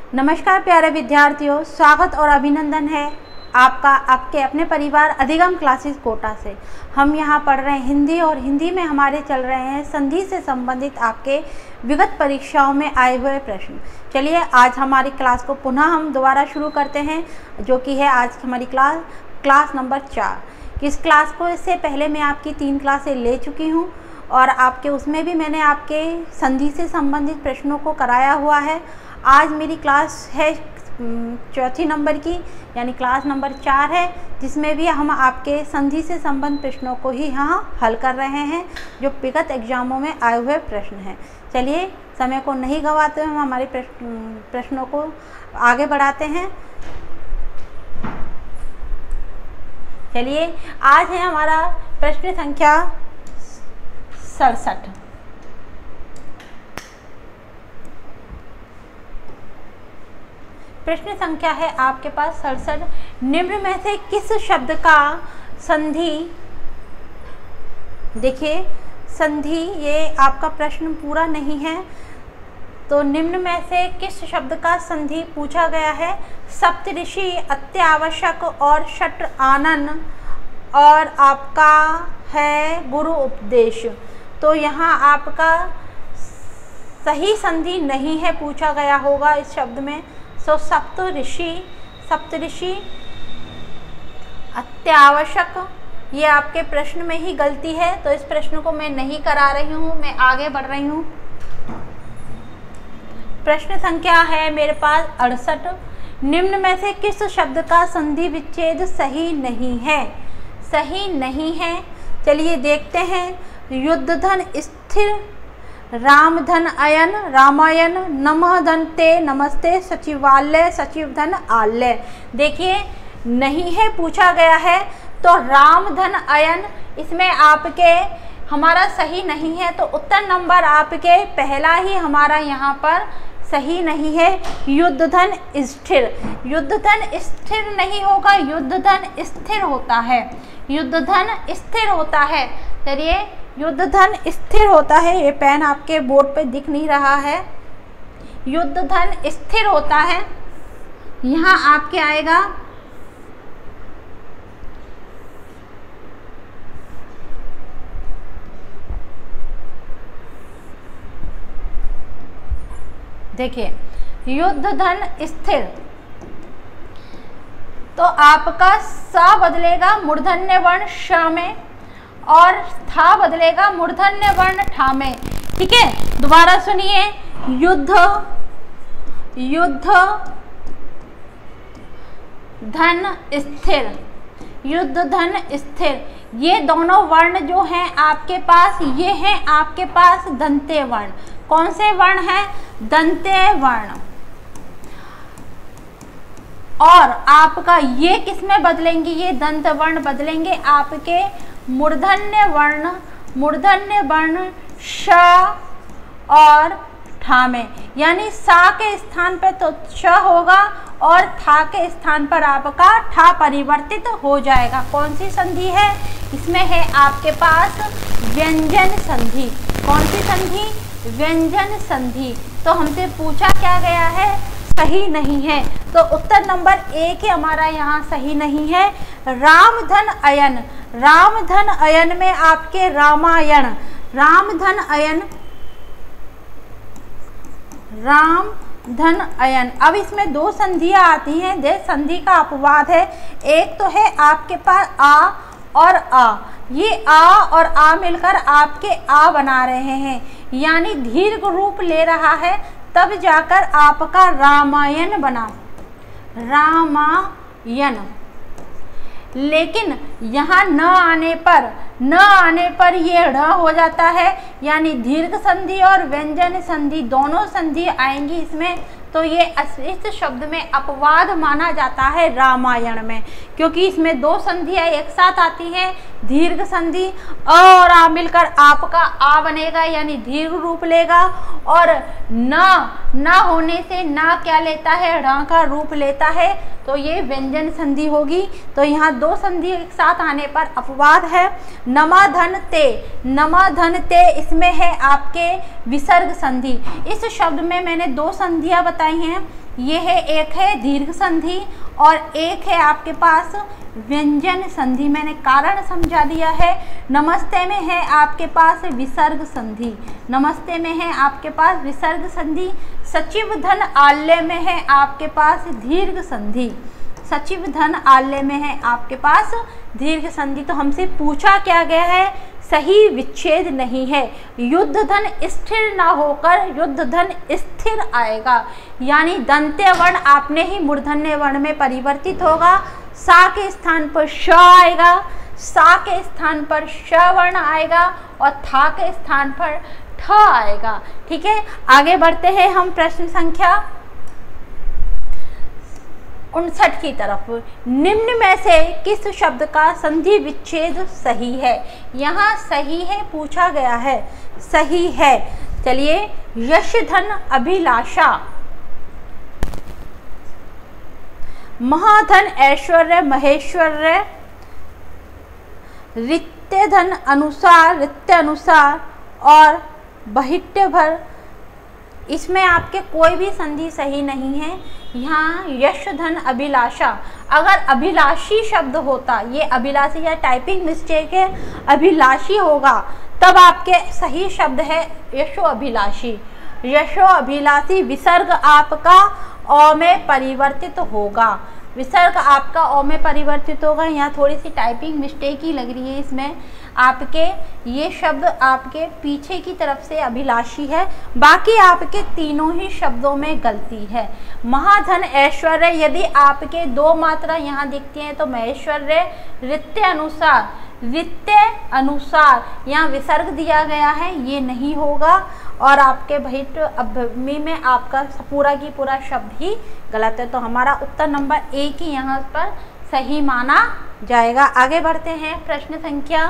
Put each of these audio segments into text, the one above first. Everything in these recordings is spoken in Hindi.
नमस्कार प्यारे विद्यार्थियों, स्वागत और अभिनंदन है आपका आपके अपने परिवार अधिगम क्लासेस कोटा से। हम यहाँ पढ़ रहे हैं हिंदी और हिंदी में हमारे चल रहे हैं संधि से संबंधित आपके विगत परीक्षाओं में आए हुए प्रश्न। चलिए आज हमारी क्लास को पुनः हम दोबारा शुरू करते हैं, जो कि है आज हमारी क्लास नंबर 4। इस क्लास को इससे पहले मैं आपकी 3 क्लासें ले चुकी हूँ और आपके उसमें भी मैंने आपके संधि से संबंधित प्रश्नों को कराया हुआ है। आज मेरी क्लास है 4 नंबर की, यानी क्लास नंबर 4 है, जिसमें भी हम आपके संधि से संबंधित प्रश्नों को ही यहाँ हल कर रहे हैं, जो विगत एग्जामों में आए हुए प्रश्न हैं। चलिए समय को नहीं गंवाते हुए हम हमारे प्रश्नों को आगे बढ़ाते हैं। चलिए आज है हमारा प्रश्न संख्या 67। प्रश्न संख्या है आपके पास 67। निम्न में से किस शब्द का संधि, देखिए संधि, ये आपका प्रश्न पूरा नहीं है, तो निम्न में से किस शब्द का संधि पूछा गया है। सप्तऋषि, अत्यावश्यक और षट् आनन, और आपका है गुरु उपदेश। तो यहाँ आपका सही संधि नहीं है पूछा गया होगा इस शब्द में। तो सप्तऋषि, अत्यावश्यक, ये आपके प्रश्न में ही गलती है, तो इस प्रश्न को मैं नहीं करा रही हूँ, मैं आगे बढ़ रही हूँ। प्रश्न संख्या है मेरे पास 68। निम्न में से किस शब्द का संधि विच्छेद सही नहीं है। सही नहीं है, चलिए देखते हैं। युद्ध धन स्थिर, राम धन अयन, रामायण, नमः धन ते, नमस्ते, सचिवालय, सचिव धन आलय। देखिए नहीं है पूछा गया है, तो राम धन अयन इसमें आपके हमारा सही नहीं है, तो उत्तर नंबर आपके पहला ही हमारा यहाँ पर सही नहीं है। युद्ध धन स्थिर, युद्ध धन स्थिर नहीं होगा, युद्ध धन स्थिर होता है, युद्ध धन स्थिर होता है। चलिए युद्ध धन स्थिर होता है, ये पेन आपके बोर्ड पे दिख नहीं रहा है। युद्ध धन स्थिर होता है, यहाँ आपके आएगा देखिए युद्ध धन स्थिर, तो आपका सा बदलेगा मूर्धन्य वर्ण श में और था बदलेगा मूर्धन्य वर्ण ठा में। ठीक है, दोबारा सुनिए। युद्ध धन स्थिर, युद्ध धन स्थिर, ये दोनों वर्ण जो हैं आपके पास, ये हैं आपके पास दंते वर्ण। कौन से वर्ण हैं? दंते वर्ण। और आपका ये किस में बदलेंगे? ये दंत वर्ण बदलेंगे आपके मूर्धन्य वर्ण श और ठा में, यानी सा के स्थान पर तो श होगा और था के स्थान पर आपका ठा परिवर्तित हो जाएगा। कौन सी संधि है? इसमें है आपके पास व्यंजन संधि। कौन सी संधि? व्यंजन संधि। तो हमसे पूछा क्या गया है? सही नहीं है, तो उत्तर नंबर 1 ही हमारा यहाँ सही नहीं है। राम धन अयन, राम धन अयन में आपके रामायण, राम धन अयन, राम धन अयन। अब इसमें 2 संधियाँ आती हैं, जैसे संधि का अपवाद है। एक तो है आपके पास आ और आ, ये आ और आ मिलकर आपके आ बना रहे हैं, यानी दीर्घ रूप ले रहा है, तब जाकर आपका रामायण बना, रामायण। लेकिन यहाँ न आने पर ये ढ़ हो जाता है, यानी दीर्घ संधि और व्यंजन संधि दोनों संधि आएंगी इसमें, तो ये इस शब्द में अपवाद माना जाता है रामायण में, क्योंकि इसमें 2 संधियाँ एक साथ आती हैं। दीर्घ संधि अ और आ मिलकर आपका आ बनेगा, यानी दीर्घ रूप लेगा, और न होने से न क्या लेता है? ढ़ का रूप लेता है, तो ये व्यंजन संधि होगी। तो यहाँ 2 संधि एक साथ आने पर अपवाद है। नमा धन ते, इसमें है आपके विसर्ग संधि। इस शब्द में मैंने 2 संधियाँ बताई हैं, ये है, एक है दीर्घ संधि और एक है आपके पास व्यंजन संधि। मैंने कारण समझा दिया है। नमस्ते में है आपके पास विसर्ग संधि, नमस्ते में है आपके पास विसर्ग संधि। सचिव धन आल्य में है आपके पास दीर्घ संधि, सचिव धन आल्य में है आपके पास दीर्घ संधि। तो हमसे पूछा क्या गया है, सही विच्छेद नहीं है। युद्ध धन स्थिर ना होकर युद्ध धन स्थिर आएगा, यानी दंत्य वर्ण आपने ही मूर्धन्य वर्ण में परिवर्तित होगा। सा के स्थान पर श आएगा, सा के स्थान पर श वर्ण आएगा और था के स्थान पर ठ आएगा। ठीक है, आगे बढ़ते हैं हम प्रश्न संख्या 59 की तरफ। निम्न में से किस शब्द का संधि विच्छेद सही है? यहाँ सही है पूछा गया है, सही है। चलिए, यश धन अभिलाषा, महाधन ऐश्वर्य महेश्वर्य, रित्य धन अनुसार रित्य अनुसार और बहिट्य भर, इसमें आपके कोई भी संधि सही नहीं है। यहाँ यश धन अभिलाषा, अगर अभिलाषी शब्द होता, ये अभिलाषी या टाइपिंग मिस्टेक है, अभिलाषी होगा तब आपके सही शब्द है यशो अभिलाषी। यशो अभिलाषी विसर्ग आपका अ में परिवर्तित होगा, विसर्ग आपका अ में परिवर्तित होगा। यहाँ थोड़ी सी टाइपिंग मिस्टेक ही लग रही है इसमें, आपके ये शब्द आपके पीछे की तरफ से अभिलाषी है, बाकी आपके तीनों ही शब्दों में गलती है। महाधन ऐश्वर्य, यदि आपके दो मात्रा यहाँ दिखती हैं तो महेश्वर्य, रित्य अनुसार, रित्य अनुसार यहाँ विसर्ग दिया गया है, ये नहीं होगा। और आपके बहिट अभ्यमी में आपका पूरा की पूरा शब्द ही गलत है, तो हमारा उत्तर नंबर ए की यहाँ पर सही माना जाएगा। आगे बढ़ते हैं प्रश्न संख्या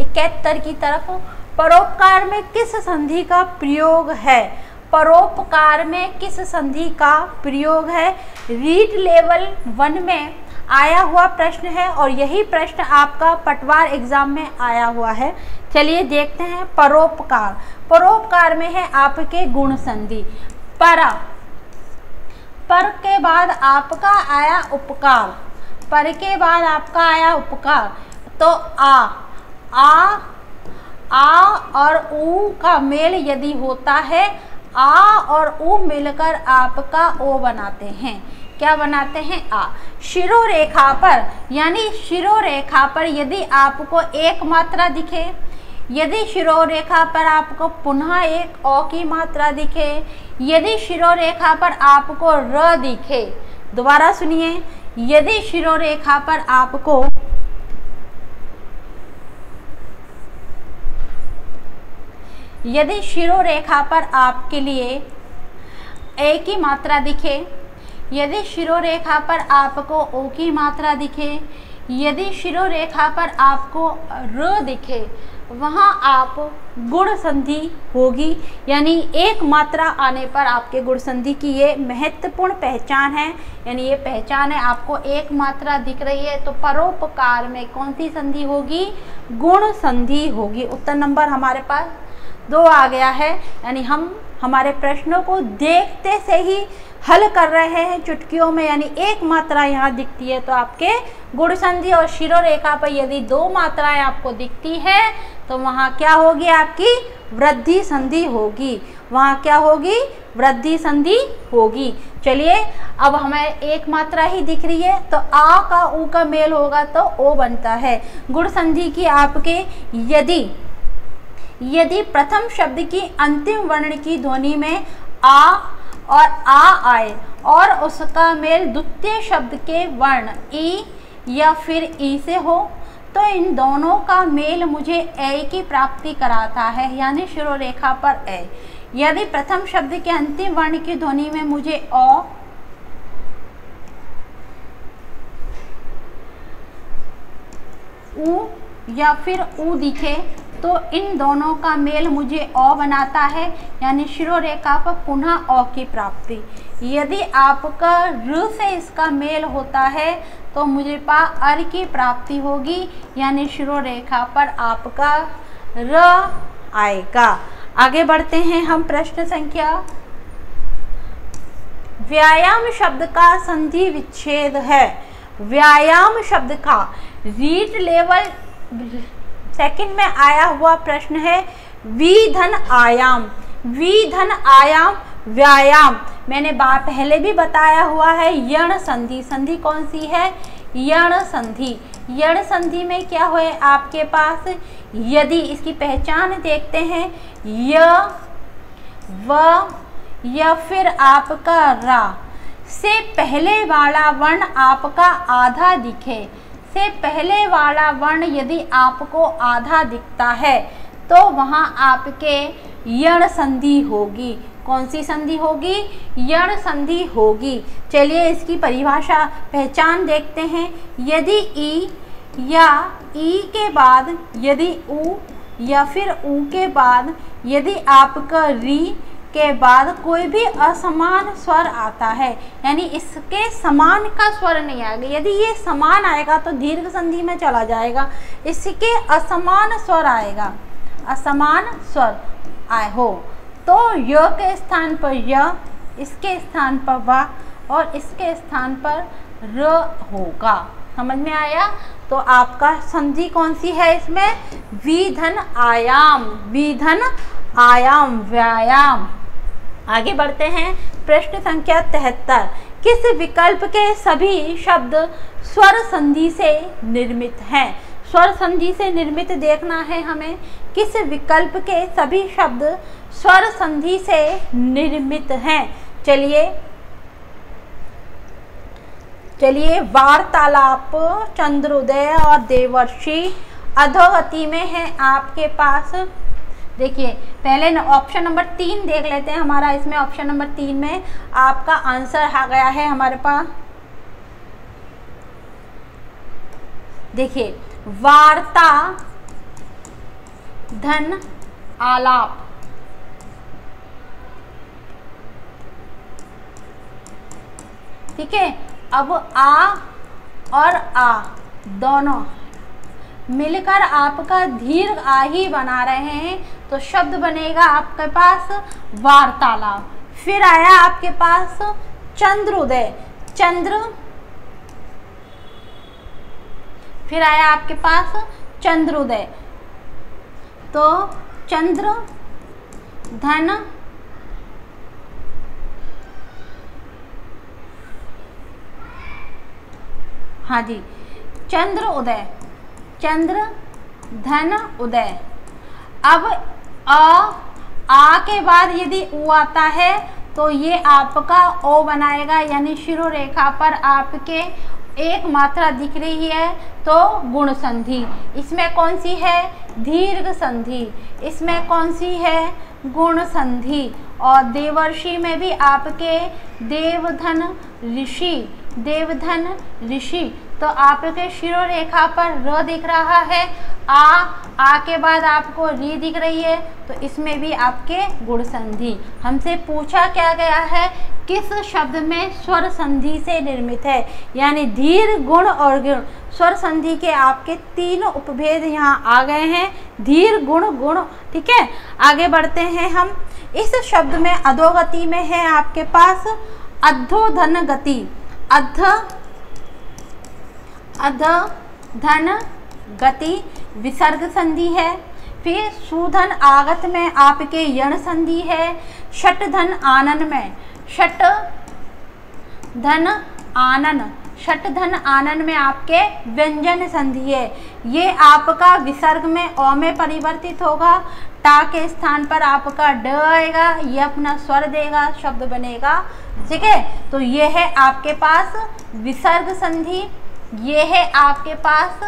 71 की तरफ। परोपकार में किस संधि का प्रयोग है? परोपकार में किस संधि का प्रयोग है? रीड लेवल 1 में आया हुआ प्रश्न है और यही प्रश्न आपका पटवार एग्जाम में आया हुआ है। चलिए देखते हैं परोपकार। परोपकार में है आपके गुण संधि। परा, पर के बाद आपका आया उपकार, पर के बाद आपका आया उपकार, तो आ और ऊ का मेल यदि होता है, आ और ऊ मिलकर आपका ओ बनाते हैं। क्या बनाते हैं? आ। शिरोरेखा पर, यानी शिरोरेखा पर यदि आपको एक मात्रा दिखे, यदि शिरोरेखा पर आपको पुनः एक ओ की मात्रा दिखे, यदि शिरोरेखा पर आपको र दिखे, दोबारा सुनिए, यदि शिरोरेखा पर आपको यदि शिरोरेखा पर आपके लिए ए की मात्रा दिखे, यदि शिरोरेखा पर आपको ओ की मात्रा दिखे, यदि शिरोरेखा पर आपको र दिखे, वहाँ आप गुण संधि होगी, यानी एक मात्रा आने पर आपके गुण संधि की ये महत्वपूर्ण पहचान है। यानी ये पहचान है, आपको एक मात्रा दिख रही है तो परोपकार में कौन सी संधि होगी? गुण संधि होगी। उत्तर नंबर हमारे पास 2 आ गया है, यानी हम हमारे प्रश्नों को देखते से ही हल कर रहे हैं चुटकियों में, यानी एक मात्रा यहाँ दिखती है तो आपके गुण संधि, और शिरोरेखा पर यदि 2 मात्राएं आपको दिखती है तो वहाँ क्या होगी? आपकी वृद्धि संधि होगी। वहाँ क्या होगी? वृद्धि संधि होगी। चलिए, अब हमें एक मात्रा ही दिख रही है तो आ का ऊ का मेल होगा तो ओ बनता है। गुण संधि की आपके यदि प्रथम शब्द की अंतिम वर्ण की ध्वनि में आ और आ आए और उसका मेल द्वितीय शब्द के वर्ण ई या फिर ई से हो, तो इन दोनों का मेल मुझे ए की प्राप्ति कराता है, यानी शिरोरेखा पर ए। यदि प्रथम शब्द के अंतिम वर्ण की ध्वनि में मुझे ओ ऊ या फिर ऊ दिखे तो इन दोनों का मेल मुझे अ बनाता है, यानी शिरोरेखा पर पुनः अ की प्राप्ति। यदि आपका र से इसका मेल होता है तो मुझे अर की प्राप्ति होगी, यानी शिरोरेखा पर आपका र आएगा। आगे बढ़ते हैं हम प्रश्न संख्या व्यायाम शब्द का संधि विच्छेद है। व्यायाम शब्द का रीट लेवल सेकंड में आया हुआ प्रश्न है विधन आयाम। विधन आयाम व्यायाम मैंने पहले भी बताया हुआ है। यण संधि, संधि कौन सी है? यण संधि। यण संधि में क्या हुए आपके पास यदि, इसकी पहचान देखते हैं, य व या फिर आपका रा से पहले वाला वर्ण आपका आधा दिखे, से पहले वाला वर्ण यदि आपको आधा दिखता है तो वहाँ आपके यण संधि होगी। कौन सी संधि होगी? यण संधि होगी। चलिए इसकी परिभाषा पहचान देखते हैं। यदि ई या ई के बाद यदि उ या फिर उ के बाद यदि आपका री के बाद कोई भी असमान स्वर आता है, यानी इसके समान का स्वर नहीं आएगा। यदि ये समान आएगा तो दीर्घ संधि में चला जाएगा। इसके असमान स्वर आएगा, असमान स्वर आए हो तो य के स्थान पर य, इसके स्थान पर वा और इसके स्थान पर र होगा। समझ में आया? तो आपका संधि कौन सी है इसमें? विधन आयाम। विधन आयाम व्यायाम। आगे बढ़ते हैं। प्रश्न संख्या 73। किस विकल्प के सभी शब्द स्वर संधि से निर्मित हैं? स्वर संधि से निर्मित देखना है हमें। किस विकल्प के सभी शब्द स्वर संधि से निर्मित हैं? चलिए वार्तालाप, चंद्रोदय और देवर्षि अधोगति में है आपके पास। देखिए पहले ऑप्शन नंबर 3 देख लेते हैं। हमारा इसमें ऑप्शन नंबर 3 में आपका आंसर आ गया है हमारे पास। देखिए वार्ता धन आलाप। ठीक है, अब आ और आ दोनों मिलकर आपका दीर्घ आ ही बना रहे हैं तो शब्द बनेगा आपके पास वार्तालाप। फिर आया आपके पास चंद्रोदय, चंद्र, फिर आया आपके पास चंद्रोदय, तो चंद्र धन हाँ जी चंद्र उदय, चंद्र धन उदय। अब आ के बाद यदि उ आता है तो ये आपका ओ बनाएगा, यानी शिरोरेखा पर आपके एक मात्रा दिख रही है तो गुण संधि। इसमें कौन सी है? दीर्घ संधि। इसमें कौन सी है? गुण संधि। और देवर्षि में भी आपके देवधन ऋषि, देवधन ऋषि, तो आपके शिरोरेखा पर र दिख रहा है, आ के बाद आपको री दिख रही है, तो इसमें भी आपके गुण संधि। हमसे पूछा क्या गया है? किस शब्द में स्वर संधि से निर्मित है, यानी धीर गुण और गुण स्वर संधि के आपके 3 उपभेद यहाँ आ गए हैं, धीर गुण गुण। ठीक है, आगे बढ़ते हैं हम। इस शब्द में अधोगति में है आपके पास अधोधन गति, अध धन गति विसर्ग संधि है। फिर सुधन आगत में आपके यण संधि है। षट धन आनन में षट धन आनन, षट धन आनन में आपके व्यंजन संधि है। ये आपका विसर्ग में अ में परिवर्तित होगा, टा के स्थान पर आपका ड आएगा, ये अपना स्वर देगा, शब्द बनेगा। ठीक है, तो ये है आपके पास विसर्ग संधि, ये है आपके पास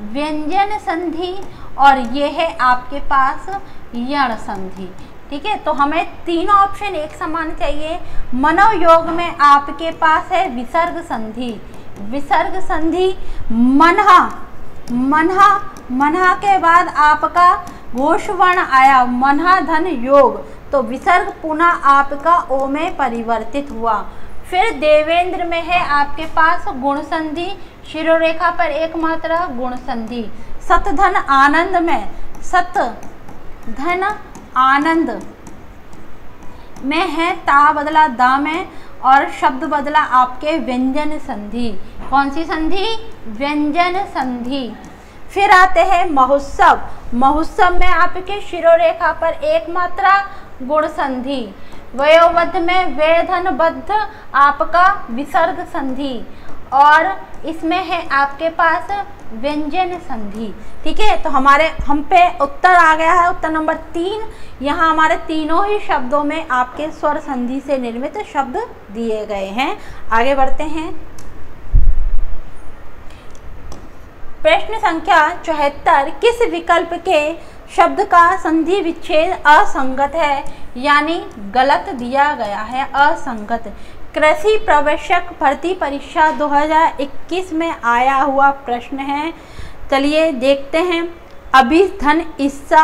व्यंजन संधि और ये है आपके पास यण संधि। ठीक है, तो हमें तीनों ऑप्शन एक समान चाहिए। मनोयोग में आपके पास है विसर्ग संधि, विसर्ग संधि मनहा, मनहा, मनहा के बाद आपका घोषवर्ण आया मनहा धन योग, तो विसर्ग पुनः आपका ओ में परिवर्तित हुआ। फिर देवेंद्र में है आपके पास गुण संधि, शिरोरेखा पर एक मात्रा गुण संधि। सत धन आनंद में सत धन आनंद में है ता बदला दा में, और शब्द बदला आपके व्यंजन संधि। कौन सी संधि? व्यंजन संधि। फिर आते हैं महोत्सव। महोत्सव में आपके शिरोरेखा पर एक मात्रा गुण संधि। वयोवद्ध में वेधनबद्ध आपका विसर्ग संधि और इसमें है आपके पास व्यंजन संधि। ठीक है, तो हम पे उत्तर आ गया है, उत्तर नंबर 3। यहाँ हमारे तीनों ही शब्दों में आपके स्वर संधि से निर्मित शब्द दिए गए हैं। आगे बढ़ते हैं। प्रश्न संख्या 74, किस विकल्प के शब्द का संधि विच्छेद असंगत है, यानी गलत दिया गया है, असंगत। कृषि प्रवेशक भर्ती परीक्षा 2021 में आया हुआ प्रश्न है। चलिए देखते हैं। अभिधन ईसा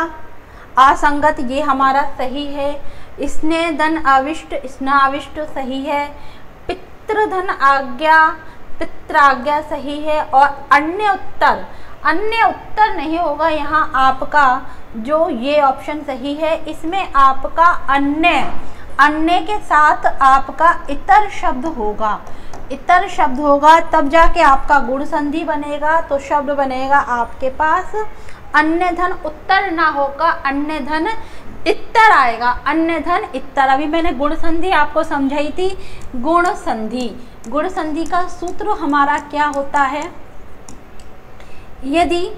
असंगत, ये हमारा सही है। स्नेहधन अविष्ट, स्नाविष्ट सही है। पितृधन आज्ञा, पित्राज्ञा सही है। और अन्य उत्तर नहीं होगा यहाँ आपका, जो ये ऑप्शन सही है। इसमें आपका अन्य के साथ आपका इतर शब्द होगा, इतर शब्द होगा, तब जाके आपका गुण संधि बनेगा। तो शब्द बनेगा आपके पास अन्य धन उत्तर ना होगा, अन्य धन इतर आएगा, अन्य धन इतर। अभी मैंने गुण संधि आपको समझाई थी। गुण संधि का सूत्र हमारा क्या होता है? यदि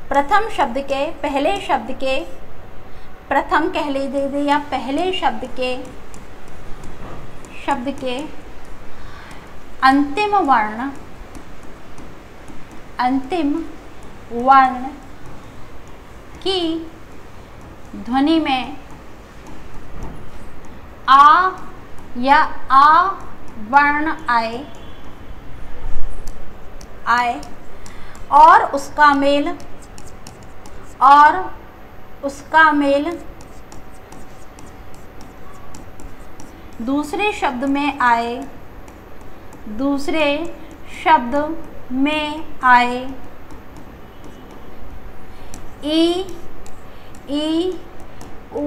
प्रथम शब्द के पहले शब्द के प्रथम कह लीजिए या पहले शब्द के अंतिम वर्ण की ध्वनि में आ या आ वर्ण आए और उसका मेल दूसरे शब्द में आए, ई ऊ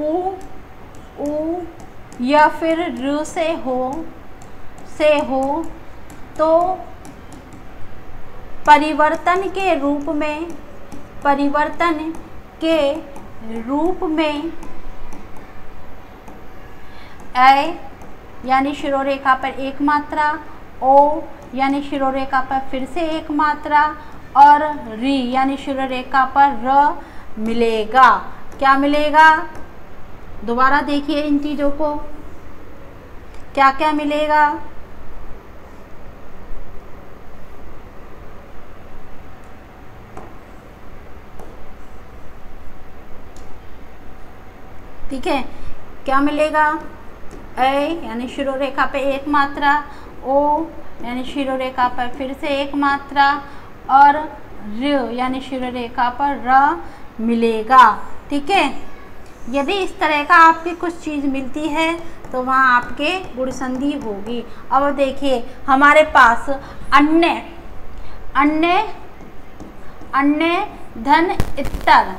या फिर र से हो तो परिवर्तन के रूप में ए यानी शिरोरेखा पर एक मात्रा, ओ यानी शिरोरेखा पर फिर से एक मात्रा और री यानी शिरोरेखा पर र मिलेगा। क्या मिलेगा? दोबारा देखिए इन चीज़ों को, क्या क्या मिलेगा। ठीक है, क्या मिलेगा? ए यानी शिरोरेखा पे एक मात्रा, ओ यानी शिरोरेखा पर फिर से एक मात्रा और र यानी शिरोरेखा पर र मिलेगा। ठीक है, यदि इस तरह का आपकी कुछ चीज़ मिलती है तो वहाँ आपके गुण संधि होगी। अब देखिए हमारे पास अन्य धन इतर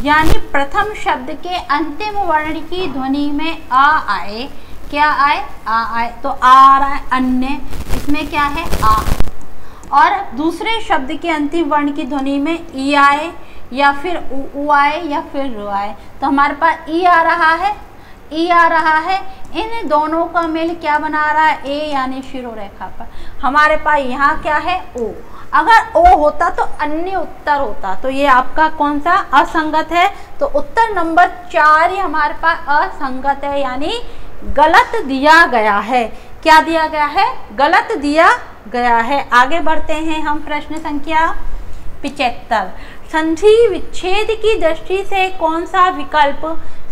यानी प्रथम शब्द के अंतिम वर्ण की ध्वनि में आ आए। क्या आए? आ आए। तो आ रहा है अन्य, इसमें क्या है? आ। और दूसरे शब्द के अंतिम वर्ण की ध्वनि में ई आए या फिर उ आए या फिर रू आए। तो हमारे पास ई आ रहा है, इन दोनों का मेल क्या बना रहा है? ए यानी शिरोरेखा पर। हमारे पास यहाँ क्या है? ओ। अगर ओ होता तो अन्य उत्तर होता, तो ये आपका कौन सा? असंगत है। तो उत्तर नंबर 4 ही हमारे पास असंगत है, यानी गलत दिया गया है। क्या दिया गया है? गलत दिया गया है। आगे बढ़ते हैं हम। प्रश्न संख्या 75, संधि विच्छेद की दृष्टि से कौन सा विकल्प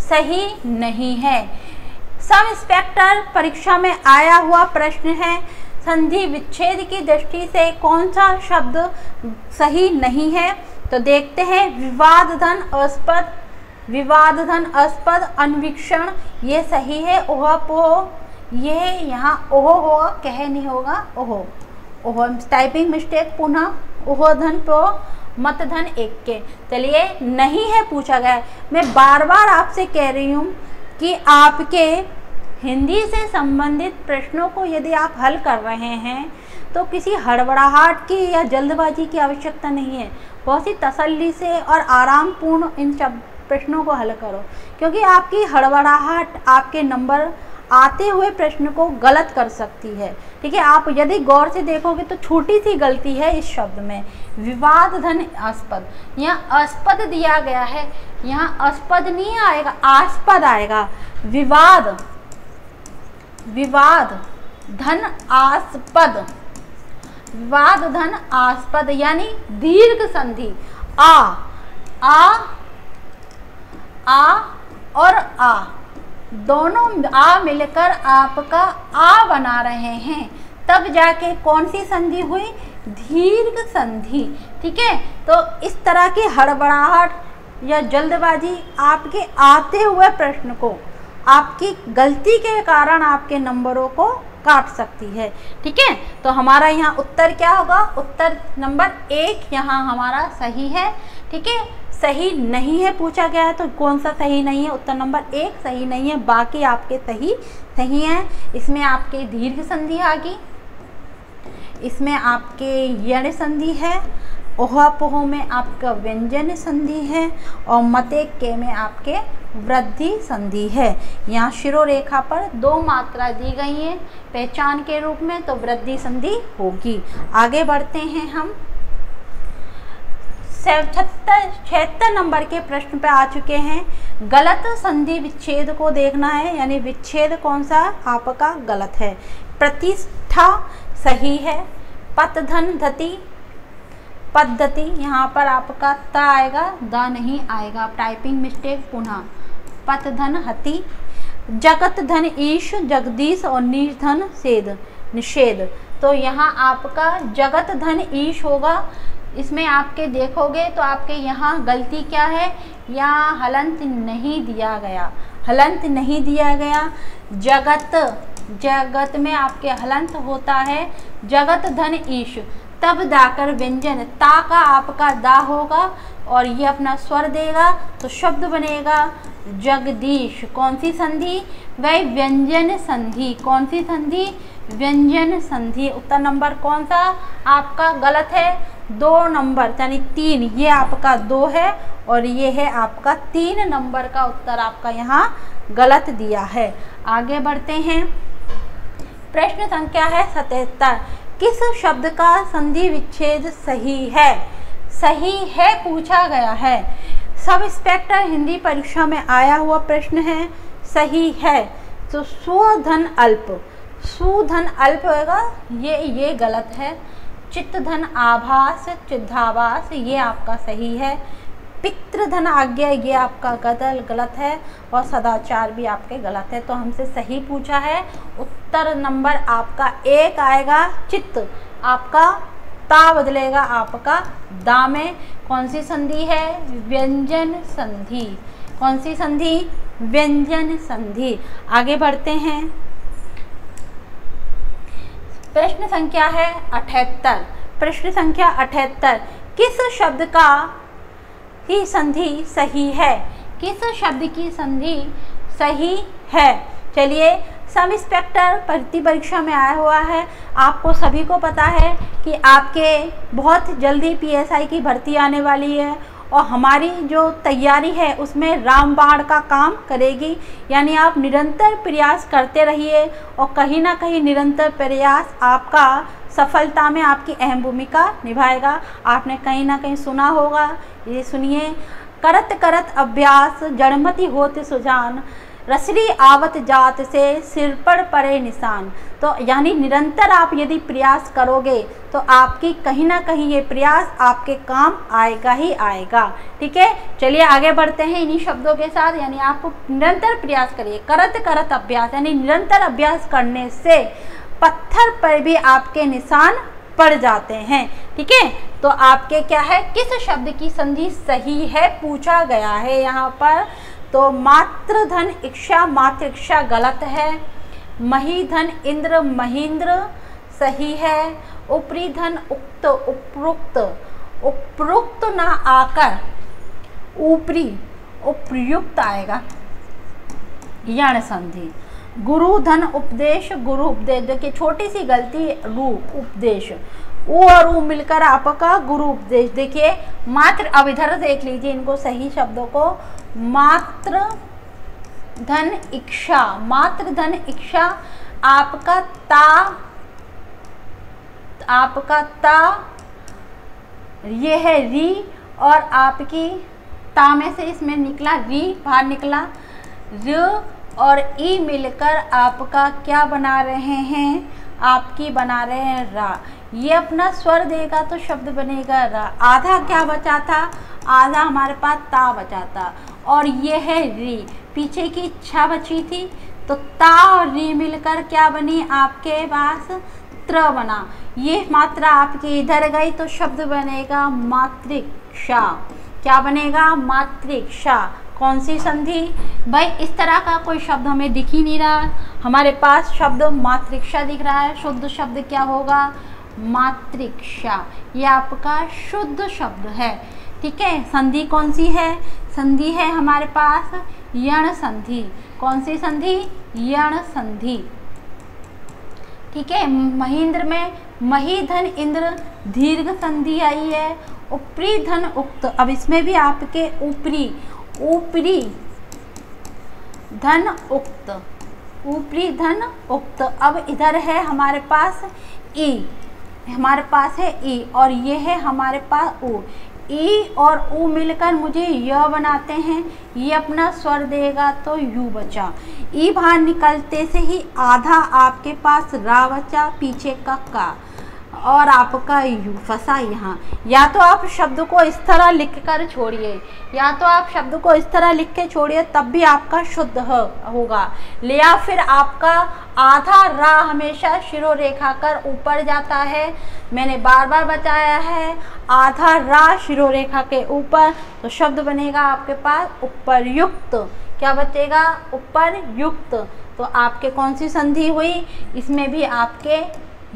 सही नहीं है? सब इंस्पेक्टर परीक्षा में आया हुआ प्रश्न है। संधि विच्छेद की दृष्टि से कौन सा शब्द सही नहीं है? तो देखते हैं। विवादधन अस्पद अन्वीक्षण, ये सही है। ओह पोह, ये यहाँ ओह होगा, कह नहीं होगा, ओह। टाइपिंग मिस्टेक पुनः। ओह धन पो मत धन एक के। चलिए नहीं है पूछा गया है। मैं बार बार आपसे कह रही हूँ कि आपके हिंदी से संबंधित प्रश्नों को यदि आप हल कर रहे हैं तो किसी हड़बड़ाहट की या जल्दबाजी की आवश्यकता नहीं है। बहुत ही तसल्ली से और आरामपूर्ण इन प्रश्नों को हल करो, क्योंकि आपकी हड़बड़ाहट आपके नंबर आते हुए प्रश्न को गलत कर सकती है। ठीक है, आप यदि गौर से देखोगे तो छोटी सी गलती है इस शब्द में, विवाद धन आस्पद। यहाँ आस्पद दिया गया है, यहाँ आस्पद नहीं आएगा, आस्पद आएगा। विवाद, विवाद धन आस्पद, विवाद धन आस्पद यानी दीर्घ संधि आ और आ दोनों आ मिलकर आपका आ बना रहे हैं, तब जाके कौन सी संधि हुई? दीर्घ संधि। ठीक है, तो इस तरह की हड़बड़ाहट या जल्दबाजी आपके आते हुए प्रश्न को, आपकी गलती के कारण आपके नंबरों को काट सकती है। ठीक है, तो हमारा यहाँ उत्तर क्या होगा? उत्तर नंबर 1 यहाँ हमारा सही है। ठीक है, सही नहीं है पूछा गया है तो कौन सा सही नहीं है? उत्तर नंबर 1 सही नहीं है, बाकी आपके सही हैं। इसमें आपके दीर्घ संधि आ गई, इसमें आपके यण संधि है, ओहापोह में आपका व्यंजन संधि है और मते के में आपके वृद्धि संधि है। यहाँ शिरोरेखा पर 2 मात्रा दी गई हैं पहचान के रूप में, तो वृद्धि संधि होगी। आगे बढ़ते हैं हम 76 नंबर के प्रश्न पे आ चुके हैं। गलत संधि विच्छेद को देखना है, यानी विच्छेद कौन सा आपका गलत है। प्रतिष्ठा सही है, पतधन धति पद्धति, यहाँ पर आपका त आएगा, द नहीं आएगा, टाइपिंग मिस्टेक पुनः। पतधन हति, जगत धन ईश जगदीश और निर्धन सेद निषेध, तो यहाँ आपका जगत धन ईश होगा। इसमें आपके देखोगे तो आपके यहाँ गलती क्या है? यहाँ हलंत नहीं दिया गया, हलंत नहीं दिया गया। जगत में आपके हलंत होता है, जगत धन ईश, तब दाकर व्यंजन, ता का आपका दा होगा और ये अपना स्वर देगा तो शब्द बनेगा जगदीश। कौन सी संधि? वह व्यंजन संधि। कौन सी संधि? व्यंजन संधि। उत्तर नंबर कौन सा आपका गलत है? 2 नंबर यानी 3, ये आपका 2 है और ये है आपका 3 नंबर का उत्तर आपका यहाँ गलत दिया है। आगे बढ़ते हैं, प्रश्न संख्या है 77। किस शब्द का संधि विच्छेद सही है? सही है पूछा गया है। सब इंस्पेक्टर हिंदी परीक्षा में आया हुआ प्रश्न है, सही है। तो सुधन अल्प, सुधन अल्प होगा, ये गलत है। चित्तधन आभास, चिद्धाभास, ये आपका सही है। पितृधन आज्ञा, ये आपका गलत है और सदाचार भी आपके गलत है। तो हमसे सही पूछा है, उत्तर नंबर आपका 1 आएगा। चित्त आपका ता बदलेगा आपका दा में। कौन सी संधि है? व्यंजन संधि। कौन सी संधि? व्यंजन संधि। आगे बढ़ते हैं, प्रश्न संख्या है 78। प्रश्न संख्या 78, किस शब्द का की संधि सही है? किस शब्द की संधि सही है? चलिए, सब इंस्पेक्टर भर्ती परीक्षा में आया हुआ है, आपको सभी को पता है कि आपके बहुत जल्दी पीएसआई की भर्ती आने वाली है और हमारी जो तैयारी है उसमें रामबाण का काम करेगी। यानी आप निरंतर प्रयास करते रहिए और कहीं ना कहीं निरंतर प्रयास आपका सफलता में आपकी अहम भूमिका निभाएगा। आपने कहीं ना कहीं सुना होगा, ये सुनिए, करत करत अभ्यास जड़मति होत सुजान, रसरी आवत जात से सिर पर पड़े निशान। तो यानी निरंतर आप यदि प्रयास करोगे तो आपकी कहीं ना कहीं ये प्रयास आपके काम आएगा ही आएगा। ठीक है, चलिए आगे बढ़ते हैं इन्हीं शब्दों के साथ। यानी आपको निरंतर प्रयास करिए, करत करत अभ्यास, यानी निरंतर अभ्यास करने से पत्थर पर भी आपके निशान पड़ जाते हैं। ठीक है, तो आपके क्या है, किस शब्द की संधि सही है पूछा गया है यहाँ पर। तो मातृधन इच्छा, मातृ इच्छा गलत है। महीधन इंद्र महींद्र सही है। ऊपरी धन उक्त उपरुक्त, उपयुक्त ना आकर ऊपरी उपयुक्त आएगा, यण संधि। गुरु धन उपदेश, गुरु उपदेश, देखिए छोटी सी गलती, रू उपदेश, ऊ और ऊ मिलकर आपका गुरु उपदेश। देखिए मात्र, अब इधर देख लीजिए इनको सही शब्दों को, मात्र धन इच्छा, मात्र धन इच्छा, आपका ता ये है री, और आपकी ता में से इसमें निकला री, बाहर निकला र, और ई मिलकर आपका क्या बना रहे हैं, आपकी बना रहे हैं रा। ये अपना स्वर देगा तो शब्द बनेगा रा। आधा क्या बचा था, आधा हमारे पास ता बचा था, और ये है री, पीछे की इच्छा बची थी, तो ता और री मिलकर क्या बनी, आपके पास त्र बना। ये मात्रा आपकी इधर गई तो शब्द बनेगा मातृक्षा। क्या बनेगा, मातृक्षा। कौन सी संधि भाई, इस तरह का कोई शब्द हमें दिख ही नहीं रहा, हमारे पास शब्द मातृक्षा दिख रहा है। शुद्ध शब्द क्या होगा, मातृक्षा, ये आपका शुद्ध शब्द है। ठीक है, संधि कौन सी है, संधि है हमारे पास यण संधि। कौन सी संधि, यण संधि। ठीक है, महेंद्र में मही धन इंद्र दीर्घ संधि आई है। ऊपरी धन उक्त, अब इसमें भी आपके ऊपरी धन उक्त, ऊपरी धन उक्त। अब इधर है हमारे पास ई, हमारे पास है ई, और ये है हमारे पास ऊ। ई और ऊ मिलकर मुझे य बनाते हैं, ये अपना स्वर देगा तो यू बचा। ई बाहर निकलते से ही आधा आपके पास रा बचा, पीछे का, और आपका यू फंसा यहाँ। या तो आप शब्द को इस तरह लिख कर छोड़िए, या तो आप शब्द को इस तरह लिख के छोड़िए, तब भी आपका शुद्ध होगा। या फिर आपका आधा रा हमेशा शिरोरेखा कर ऊपर जाता है, मैंने बार बार बताया है, आधा रा शिरोरेखा के ऊपर, तो शब्द बनेगा आपके पास उपर्युक्त। क्या बचेगा, उपर्युक्त। तो आपके कौन सी संधि हुई, इसमें भी आपके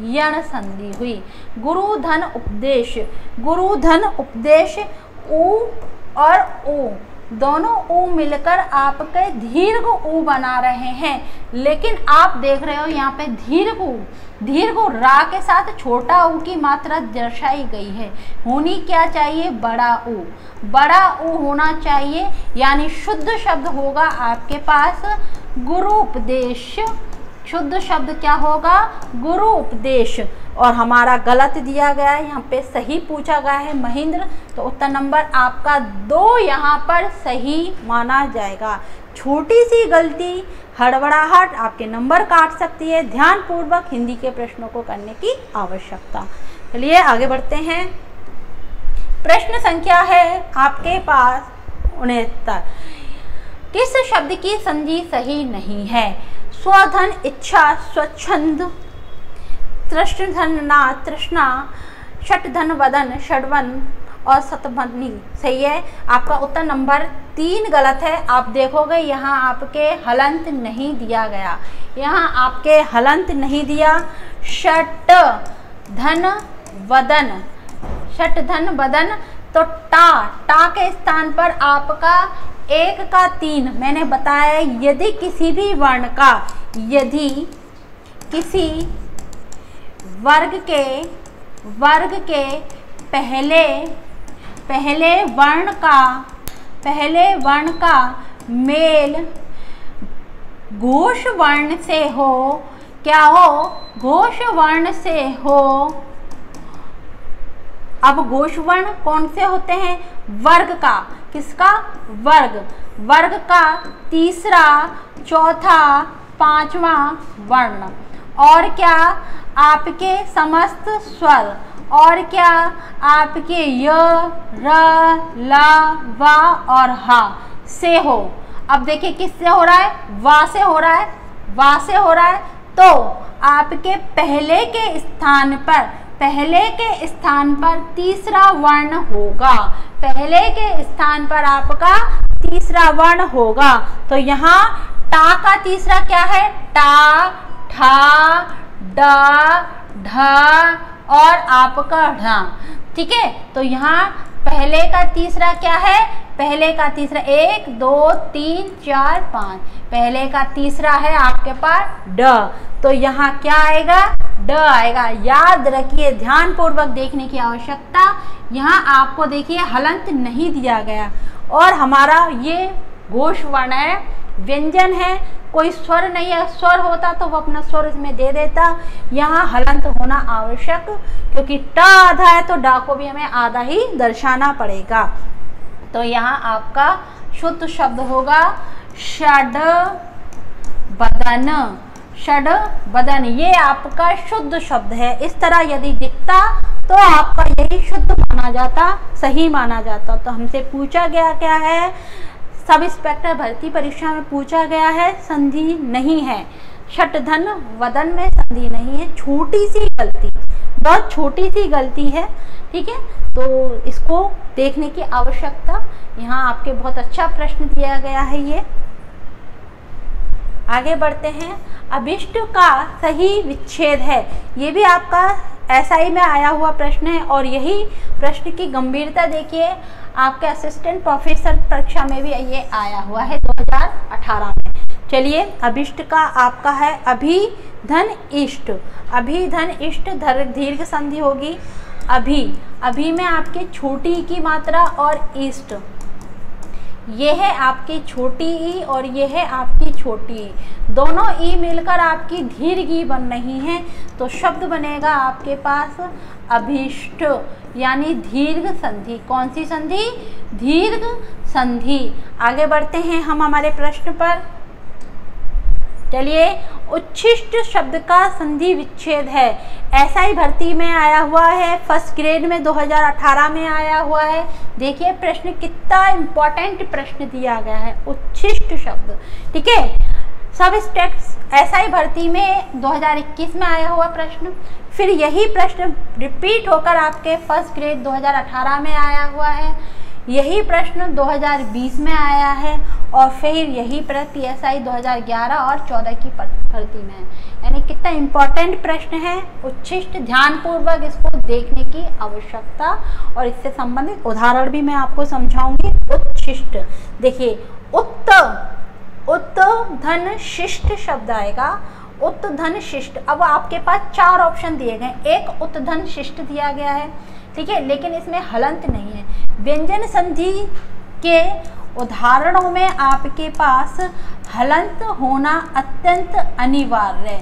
यण संधि हुई। गुरु धन उपदेश, गुरु धन उपदेश, ऊ और ऊ दोनों ऊ मिलकर आपके दीर्घ ऊ बना रहे हैं। लेकिन आप देख रहे हो यहाँ पे दीर्घ ऊ रा के साथ छोटा ऊ की मात्रा दर्शाई गई है। होनी क्या चाहिए, बड़ा ऊ, बड़ा ऊ होना चाहिए, यानी शुद्ध शब्द होगा आपके पास गुरु उपदेश। शुद्ध शब्द क्या होगा, गुरु उपदेश। और हमारा गलत दिया गया है, यहाँ पे सही पूछा गया है महेंद्र, तो उत्तर नंबर आपका 2 यहाँ पर सही माना जाएगा। छोटी सी गलती, हड़बड़ाहट आपके नंबर काट सकती है। ध्यानपूर्वक हिंदी के प्रश्नों को करने की आवश्यकता। चलिए आगे बढ़ते हैं। प्रश्न संख्या है आपके पास 69। किस शब्द की संधि सही नहीं है, स्वधन इच्छा, स्वच्छंद, तृष्णधन ना तृष्णा, षटधन वदन, षडवन और सतमनी। सही है, आपका उत्तर नंबर 3 गलत है। आप देखोगे यहाँ आपके हलंत नहीं दिया गया, यहाँ आपके हलंत नहीं दिया। षट धन वदन, षटधन वदन, तो टा के स्थान पर आपका 1 का 3। मैंने बताया यदि किसी भी वर्ण का, यदि किसी वर्ग के पहले वर्ण का मेल घोष वर्ण से हो, क्या हो, घोष वर्ण से हो। अब घोष वर्ण कौन से होते हैं, वर्ग का, किसका, वर्ग का तीसरा, चौथा, पांचवा वर्ण। और क्या, आपके समस्त स्वर, और क्या, आपके य, र, ला, वा और हा से हो। अब देखिए किससे हो रहा है, वा से हो रहा है, वा से हो रहा है। तो आपके पहले के स्थान पर तीसरा वर्ण होगा, पहले के स्थान पर आपका तीसरा वर्ण होगा। तो यहाँ टा का तीसरा क्या है, टा, ठा, डा, ढा, और आपका ढा। ठीक है, तो यहाँ पहले का तीसरा क्या है, पहले का तीसरा 1 2 3 4 5, पहले का तीसरा है आपके पास ड, तो यहाँ क्या आएगा, ड आएगा। याद रखिए, ध्यान पूर्वक देखने की आवश्यकता। यहाँ आपको देखिए हलंत नहीं दिया गया और हमारा ये घोष वर्ण है, व्यंजन है, कोई स्वर नहीं है। स्वर होता तो वो अपना स्वर इसमें दे देता। यहाँ हलंत होना आवश्यक, क्योंकि ट आधा है तो डा को भी हमें आधा ही दर्शाना पड़ेगा। तो यहाँ आपका शुद्ध शब्द होगा षड बदन। षड बदन ये आपका शुद्ध शब्द है। इस तरह यदि दिखता तो आपका यही शुद्ध माना जाता, सही माना जाता। तो हमसे पूछा गया क्या है, सब इंस्पेक्टर भर्ती परीक्षा में पूछा गया है, संधि नहीं है। षटधन वदन में संधि नहीं है, छोटी सी गलती, बहुत छोटी सी गलती है। ठीक है, तो इसको देखने की आवश्यकता। यहाँ आपके बहुत अच्छा प्रश्न दिया गया है। ये आगे बढ़ते हैं। अभिष्ट का सही विच्छेद है, ये भी आपका एसआई में आया हुआ प्रश्न है और यही प्रश्न की गंभीरता देखिए, आपके असिस्टेंट प्रोफेसर परीक्षा में भी ये आया हुआ है 2018 में। चलिए, अभिष्ट का आपका है अभिधन इष्ट। अभिधन इष्ट दीर्घ संधि होगी। अभी में आपके छोटी की मात्रा और इष्ट, ये है आपकी छोटी ई और ये है आपकी छोटी ई, दोनों ई मिलकर आपकी दीर्घ ई बन रही हैं। तो शब्द बनेगा आपके पास अभिष्ट, यानी दीर्घ संधि। कौन सी संधि, दीर्घ संधि। आगे बढ़ते हैं हम हमारे प्रश्न पर। चलिए, उच्छिष्ट शब्द का संधि विच्छेद है, एसआई भर्ती में आया हुआ है, फर्स्ट ग्रेड में 2018 में आया हुआ है। देखिए प्रश्न कितना इम्पोर्टेंट प्रश्न दिया गया है, उच्छिष्ट शब्द। ठीक है, सब स्टेट्स एसआई भर्ती में 2021 में आया हुआ प्रश्न, फिर यही प्रश्न रिपीट होकर आपके फर्स्ट ग्रेड 2018 में आया हुआ है, यही प्रश्न 2020 में आया है और फिर यही प्रश्न पीएसआई 2011 और 14 की भर्ती में है। यानी कितना इम्पोर्टेंट प्रश्न है, उच्छिष्ट। ध्यानपूर्वक इसको देखने की आवश्यकता और इससे संबंधित उदाहरण भी मैं आपको समझाऊंगी। उच्छिष्ट देखिए, उत्त धन शिष्ट शब्द आएगा, उत्त धन शिष्ट। अब आपके पास 4 ऑप्शन दिए गए, एक उत्त धन शिष्ट दिया गया है, ठीक है, लेकिन इसमें हलंत नहीं है। व्यंजन संधि के उदाहरणों में आपके पास हलंत होना अत्यंत अनिवार्य है,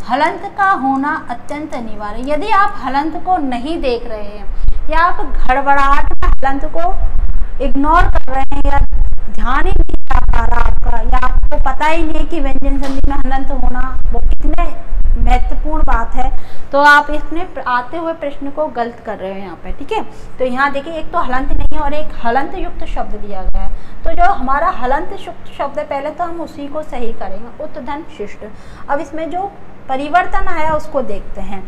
हलंत का होना अत्यंत अनिवार्य है। यदि आप हलंत को नहीं देख रहे हैं या आप घड़बड़ाहट में हलंत को इग्नोर कर रहे हैं या ध्यान ही नहीं जा पा रहा आपका, या आपको पता ही नहीं कि व्यंजन संधि में हलंत होना वो कितने महत्वपूर्ण बात है, तो आप इसमें आते हुए प्रश्न को गलत कर रहे हैं यहाँ पे। ठीक है, तो यहाँ देखिए, एक तो हलंत नहीं है और एक हलंत युक्त शब्द दिया गया है। तो जो हमारा हलंत युक्त शब्द है, पहले तो हम उसी को सही करेंगे, उत्त धन शिष्ट। अब इसमें जो परिवर्तन आया उसको देखते हैं।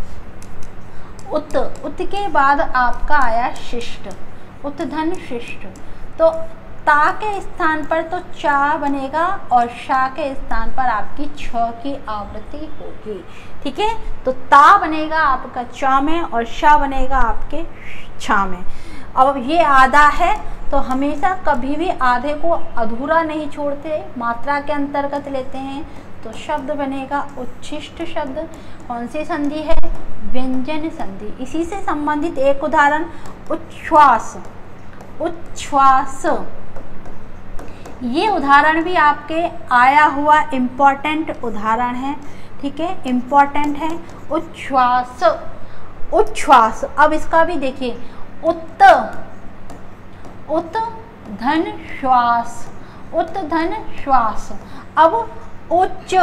उत्त के बाद आपका आया शिष्ट, उत्त धन शिष्ट। तो ता के स्थान पर तो चा बनेगा और शा के स्थान पर आपकी छ की आवृत्ति होगी। ठीक है, तो ता बनेगा आपका चा में और शा बनेगा आपके छा में। अब ये आधा है तो हमेशा कभी भी आधे को अधूरा नहीं छोड़ते, मात्रा के अंतर्गत लेते हैं। तो शब्द बनेगा उच्छिष्ट शब्द। कौन सी संधि है, व्यंजन संधि। इसी से संबंधित एक उदाहरण, उच्छ्वास। उच्छ्वास ये उदाहरण भी आपके आया हुआ इम्पॉर्टेंट उदाहरण है। ठीक है, इम्पॉर्टेंट है। उच्छ्वास, उच्छ्वास। अब इसका भी देखिए, उत्त धन श्वास, उत्त धन श्वास। अब उच्च,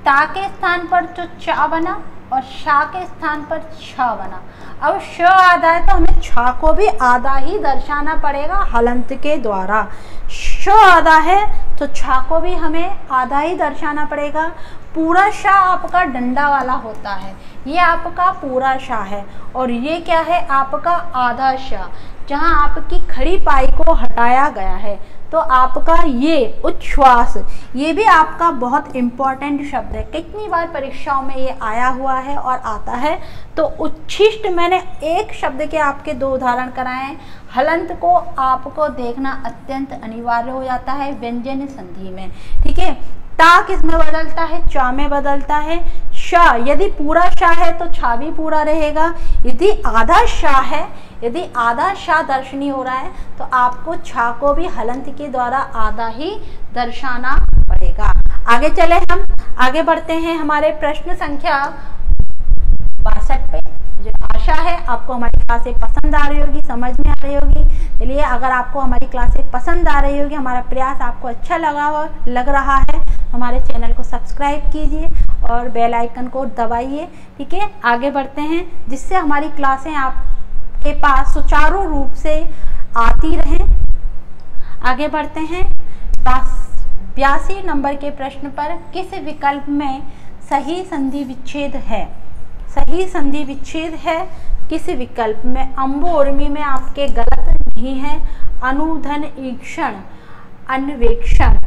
ता के स्थान पर तो चा बना और शा के स्थान पर छा बना। अब श आधा है तो हमें छा को भी आधा ही दर्शाना पड़ेगा हलंत के द्वारा। श आधा है तो छा को भी हमें आधा ही दर्शाना पड़ेगा। पूरा शा आपका डंडा वाला होता है, ये आपका पूरा शा है और ये क्या है आपका आधा शा, जहाँ आपकी खड़ी पाई को हटाया गया है। तो आपका ये उच्छ्वास, ये भी आपका बहुत इम्पॉर्टेंट शब्द है, कितनी बार परीक्षाओं में ये आया हुआ है और आता है। तो उच्छिष्ट, मैंने एक शब्द के आपके 2 उदाहरण कराए हैं। हलंत को आपको देखना अत्यंत अनिवार्य हो जाता है व्यंजन संधि में, ठीक है। ता किस में बदलता है? चा में बदलता है। शा, यदि पूरा शा है तो छा भी पूरा रहेगा। यदि आधा शा है, यदि आधा शा दर्शनी हो रहा है तो आपको छा को भी हलंत के द्वारा आधा ही दर्शाना पड़ेगा। आगे चले, हम आगे बढ़ते हैं हमारे प्रश्न संख्या 62 पे। मुझे आशा है आपको हमारी क्लासें पसंद आ रही होगी, समझ में आ रही होगी। चलिए, अगर आपको हमारी क्लासें पसंद आ रही होगी, हमारा प्रयास आपको अच्छा लग रहा है, हमारे चैनल को सब्सक्राइब कीजिए और बेल आइकन को दबाइए, ठीक है। आगे बढ़ते हैं, जिससे हमारी क्लासें आपके पास सुचारू रूप से आती रहें। आगे बढ़ते हैं 82 नंबर के प्रश्न पर, किस विकल्प में सही संधि विच्छेद है? सही संधि विच्छेद है किस विकल्प में? अम्बु उर्मी में आपके गलत नहीं है। अनुधन ईक्षण अन्वेक्षण,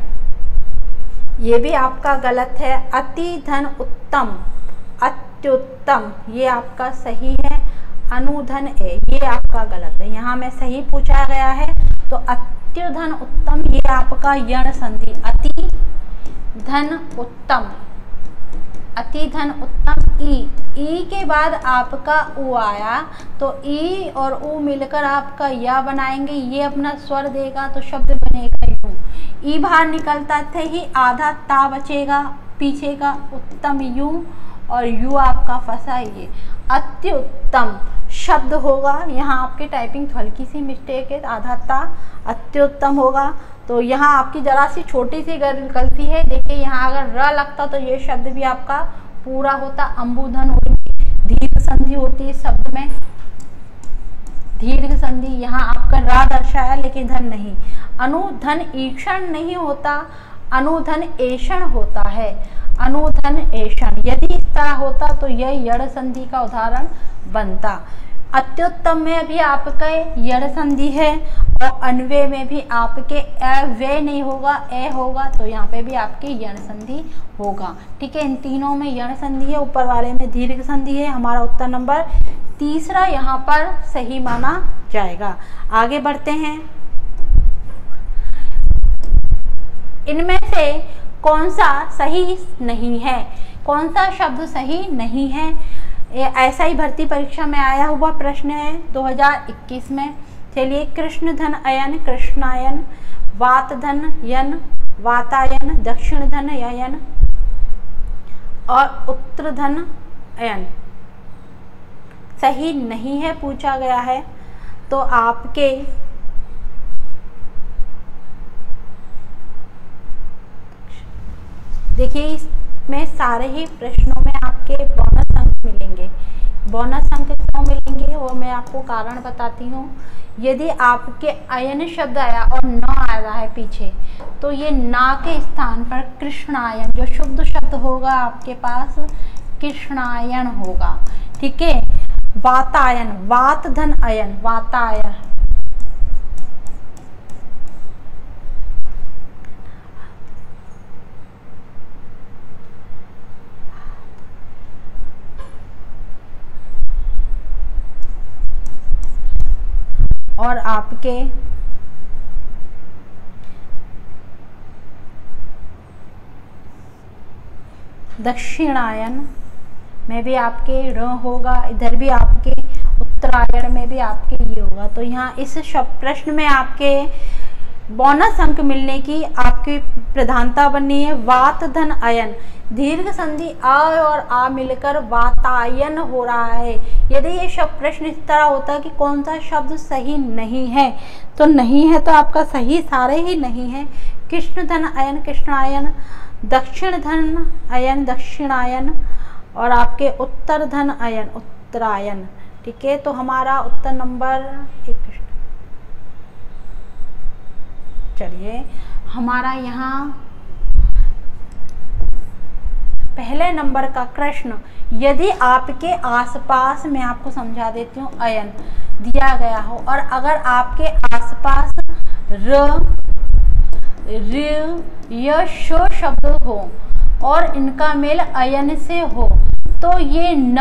ये भी आपका गलत है। अति धन उत्तम अत्युत्तम, ये आपका सही है। अनुधन ए, ये आपका गलत है। यहाँ में सही पूछा गया है तो अत्युधन उत्तम, ये आपका यण संधि। अति धन उत्तम, अति धन उत्तम। ई के बाद आपका उ आया तो ई और उ मिलकर आपका या बनाएंगे, ये अपना स्वर देगा तो शब्द बनेगा यूं। ई बाहर निकलता थे ही आधा ता बचेगा पीछे का, उत्तम यूं, और यू आपका फंसा ये। अत्युत्तम शब्द होगा, यहाँ आपकी टाइपिंग हल्की सी मिस्टेक है, आधा ता अत्युत्तम होगा। तो यहाँ आपकी जरा सी छोटी सी गलती है, देखिए यहाँ अगर र लगता तो ये शब्द भी आपका पूरा होता। अम्बुधन दीर्घ संधि होती है शब्द में, दीर्घ संधि, यहाँ आपका रा दर्शाया लेकिन धन नहीं। अनुधन ईक्षण नहीं होता, अनुधन ऐषण होता है। अनुधन ऐषण, यदि इस तरह होता तो यह यड़ संधि का उदाहरण बनता। अत्युत्तम में भी आपका यड़ संधि है और अन्वय में भी आपके वे नहीं होगा, ए होगा, तो यहाँ पे भी आपकी यण संधि होगा, ठीक है। इन तीनों में यण संधि है, ऊपर वाले में दीर्घ संधि है। हमारा उत्तर नंबर 3 यहाँ पर सही माना जाएगा। आगे बढ़ते हैं, इनमें से कौन सा सही नहीं है? कौन सा शब्द सही नहीं है? ऐसा ही भर्ती परीक्षा में आया हुआ प्रश्न है 2021 में। चलिए, कृष्ण धन अयन कृष्णायन, वात धन यन वातायन, दक्षिण धन ययन और उत्तर धन अयन सही नहीं है पूछा गया है। तो आपके देखिए, इसमें सारे ही प्रश्नों में आपके बोनस अंक मिलेंगे। बोनस अंक क्यों मिलेंगे वो मैं आपको कारण बताती हूँ। यदि आपके अयन शब्द आया और न आ रहा है पीछे, तो ये ना के स्थान पर कृष्णायन, जो शुद्ध शब्द होगा आपके पास कृष्णायन होगा, ठीक है। वातायन, वात धन अयन, वातायन, और आपके दक्षिणायन में भी आपके र होगा, इधर भी आपके उत्तरायण में भी आपके ये होगा। तो यहाँ इस प्रश्न में आपके बोनस अंक मिलने की आपकी प्रधानता बननी है। वात धन अयन, दीर्घ संधि अ और आ मिलकर वातायन हो रहा है। यदि ये शब्द प्रश्न इस तरह होता कि कौन सा शब्द सही नहीं है, तो नहीं है तो आपका सही सारे ही नहीं है। कृष्ण धन अयन कृष्णायन, दक्षिण धन अयन दक्षिणायन और आपके उत्तर धन अयन उत्तरायन, ठीक है। तो हमारा उत्तर नंबर चलिए, हमारा यहाँ पहले नंबर का प्रश्न, यदि आपके आसपास, मैं आपको समझा देती हूँ, अयन दिया गया हो और अगर आपके आसपास र य शो शब्द हो और इनका मेल अयन से हो तो ये न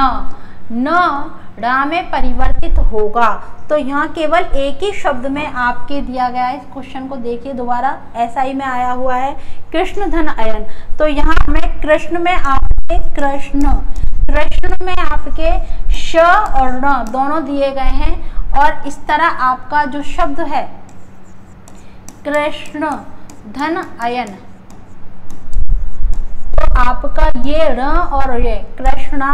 रा में परिवर्तित होगा। तो यहाँ केवल एक ही शब्द में आपके दिया गया है। इस क्वेश्चन को देखिए दोबारा, ऐसा ही में आया हुआ है कृष्ण धन अयन। तो यहाँ हमें कृष्ण में आपके कृष्ण में आपके श और न दोनों दिए गए हैं और इस तरह आपका जो शब्द है कृष्ण धन अयन, तो आपका ये र और ये कृष्णा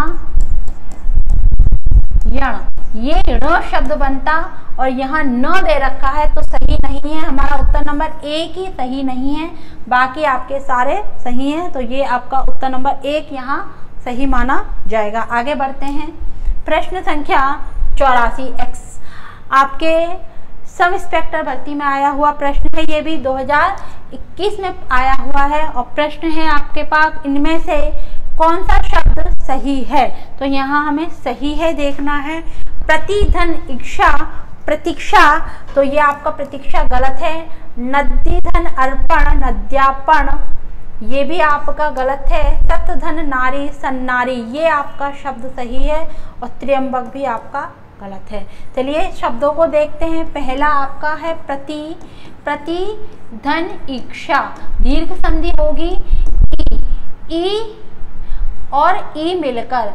यण, ये र शब्द बनता और यहाँ न दे रखा है तो सही नहीं है। हमारा उत्तर नंबर एक ही सही नहीं है, बाकी आपके सारे सही हैं। तो ये आपका उत्तर नंबर एक यहाँ सही माना जाएगा। आगे बढ़ते हैं। प्रश्न संख्या 84 आपके सब इंस्पेक्टर भर्ती में आया हुआ प्रश्न है। ये भी 2021 में आया हुआ है और प्रश्न है आपके पास इनमें से कौन सा शब्द सही है। तो यहाँ हमें सही है देखना है। प्रतिधन इच्छा प्रतीक्षा, तो ये आपका प्रतीक्षा गलत है। नदी धन अर्पण नद्यापण, ये भी आपका गलत है। सतधन नारी सन्नारी, ये आपका शब्द सही है और त्र्यंबक भी आपका गलत है। चलिए शब्दों को देखते हैं। पहला आपका है प्रतिधन इच्छा, दीर्घ संधि होगी ई और ई मिलकर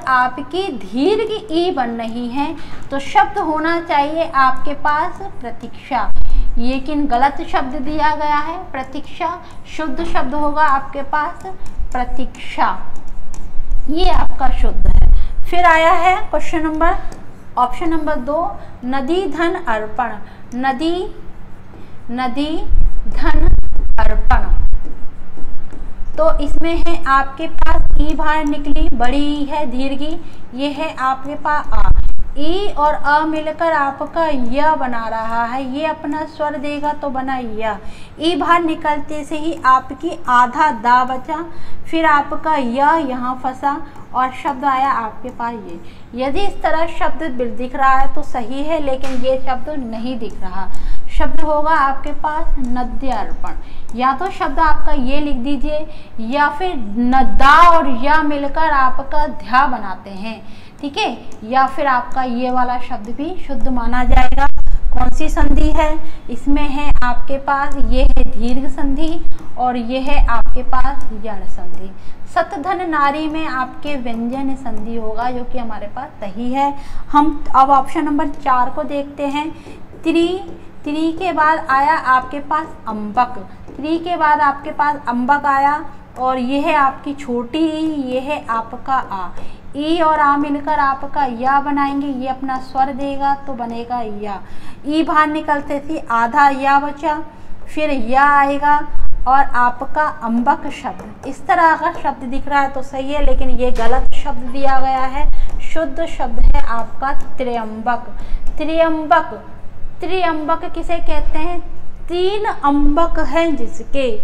आपकी दीर्घ ई बन रही है। तो शब्द होना चाहिए आपके पास प्रतीक्षा, लेकिन गलत शब्द दिया गया है प्रतीक्षा। शुद्ध शब्द होगा आपके पास प्रतीक्षा, ये आपका शुद्ध है। फिर आया है क्वेश्चन नंबर ऑप्शन नंबर 2 नदी धन अर्पण, नदी धन अर्पण, तो इसमें है आपके पास ई बाहर निकली, बड़ी है दीर्घी, ये है आपके पास आ। ई और अ मिलकर आपका य बना रहा है, ये अपना स्वर देगा तो बना य। ई बाहर निकलते से ही आपकी आधा दा बचा, फिर आपका य यहाँ फंसा और शब्द आया आपके पास ये। यदि इस तरह शब्द दिख रहा है तो सही है, लेकिन ये शब्द नहीं दिख रहा। शब्द होगा आपके पास नद्यार्पण, या तो शब्द आपका ये लिख दीजिए या फिर नदा और या मिलकर आपका ध्या बनाते हैं, ठीक है, या फिर आपका ये वाला शब्द भी शुद्ध माना जाएगा। कौन सी संधि है इसमें? है आपके पास ये है दीर्घ संधि और ये है आपके पास यण संधि। सतधन नारी में आपके व्यंजन संधि होगा, जो कि हमारे पास सही है। हम अब ऑप्शन नंबर 4 को देखते हैं। त्रि के बाद आया आपके पास अम्बक, त्रि के बाद आपके पास अम्बक आया और ये है आपकी छोटी ई, ये है आपका आ। ई और आ मिलकर आपका या बनाएंगे, ये अपना स्वर देगा तो बनेगा या। ई बाहर निकलते थे आधा या बचा, फिर या आएगा और आपका अम्बक शब्द। इस तरह अगर शब्द दिख रहा है तो सही है, लेकिन ये गलत शब्द दिया गया है। शुद्ध शब्द है आपका त्र्यंबक। त्रिअंबक किसे कहते हैं? 3 अम्बक हैं जिसके,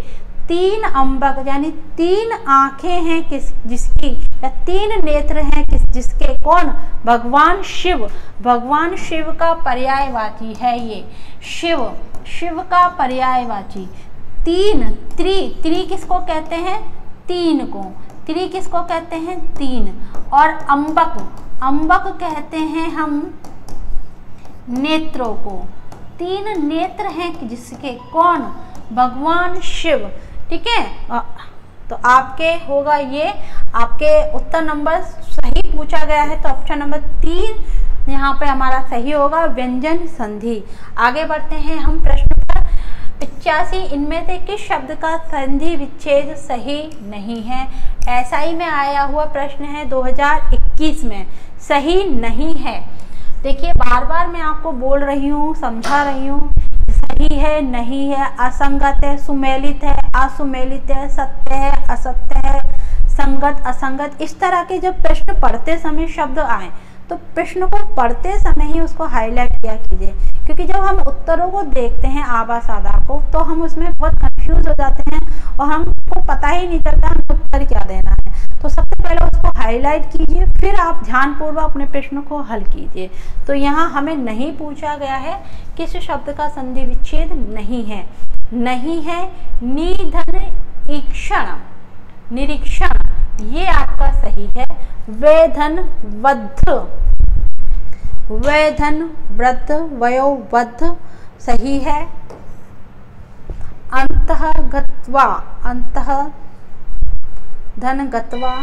3 अम्बक यानी 3 आंखें हैं जिसकी, या 3 नेत्र हैं जिसके। कौन? भगवान शिव। भगवान शिव का पर्यायवाची है ये, शिव का पर्यायवाची। 3 त्रि किसको कहते हैं? 3 को। त्रि किसको कहते हैं? 3। और अम्बक कहते हैं हम नेत्रों को। 3 नेत्र हैं जिसके। कौन? भगवान शिव, ठीक है। तो आपके होगा ये, आपके उत्तर नंबर सही पूछा गया है तो ऑप्शन नंबर 3 यहाँ पे हमारा सही होगा, व्यंजन संधि। आगे बढ़ते हैं हम प्रश्न पर 85। इनमें से किस शब्द का संधि विच्छेद सही नहीं है? ऐसा ही में आया हुआ प्रश्न है 2021 में, सही नहीं है। देखिए बार बार मैं आपको बोल रही हूँ, समझा रही हूँ, सही है, नहीं है, असंगत है, सुमेलित है, असुमेलित है, सत्य है, असत्य है, संगत, असंगत। इस तरह के जब प्रश्न पढ़ते समय शब्द आए तो प्रश्न को पढ़ते समय ही उसको हाईलाइट किया कीजिए, क्योंकि जब हम उत्तरों को देखते हैं आबा सादा को तो हम उसमें बहुत कंफ्यूज हो जाते हैं और हमको पता ही नहीं चलता हमें उत्तर क्या देना है। तो सबसे पहले उसको हाईलाइट कीजिए, फिर आप ध्यानपूर्वक अपने प्रश्न को हल कीजिए। तो यहाँ हमें नहीं पूछा गया है किस शब्द का संधि विच्छेद नहीं है। नहीं है निधन ईक्षण निरीक्षण, ये आपका सही है। वेधन वध वेधन वृद्ध वयोवृद्ध सही है। अंतः गत्वा अंतः धन गत्वा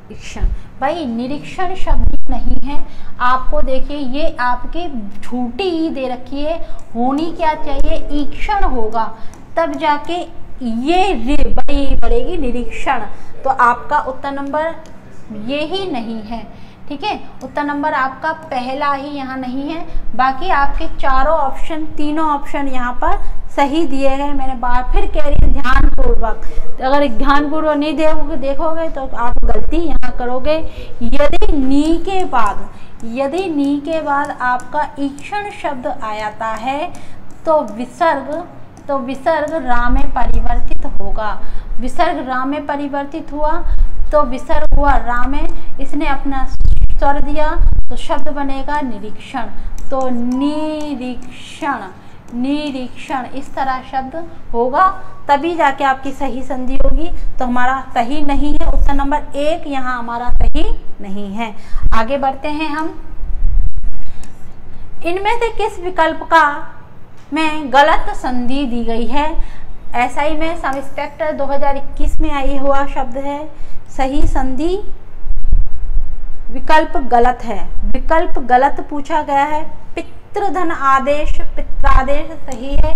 निरीक्षण, भाई निरीक्षण शब्द नहीं है। आपको देखिए ये आपके झूठी ई दे रखी है, होनी क्या चाहिए ईक्षण होगा, तब जाके ये बड़ी पड़ेगी निरीक्षण। तो आपका उत्तर नंबर ये ही नहीं है, ठीक है। उत्तर नंबर आपका पहला ही यहाँ नहीं है, बाकी आपके चारों ऑप्शन तीनों ऑप्शन यहाँ पर सही दिए गए। मैंने बार फिर कह रही हूँ ध्यानपूर्वक, अगर ध्यानपूर्वक नहीं देखोगे तो आप गलती यहाँ करोगे। यदि नी के बाद आपका ईक्षण शब्द आयाता है तो विसर्ग रा में परिवर्तित होगा। विसर्ग रा में परिवर्तित हुआ तो विसर्ग हुआ रा में, इसने अपना स्वर दिया तो शब्द बनेगा निरीक्षण। तो निरीक्षण इस तरह शब्द होगा, तभी जाके आपकी सही संधि होगी। तो हमारा सही नहीं है, उत्तर नंबर 1 यहाँ हमारा सही नहीं है। आगे बढ़ते हैं हम। इनमें से किस विकल्प का में गलत संधि दी गई है? एसआई में सब इंस्पेक्टर 2021 में आई हुआ शब्द है। सही संधि विकल्प गलत है। विकल्प गलत पूछा गया है। पितृधन आदेश पित्रादेश सही है।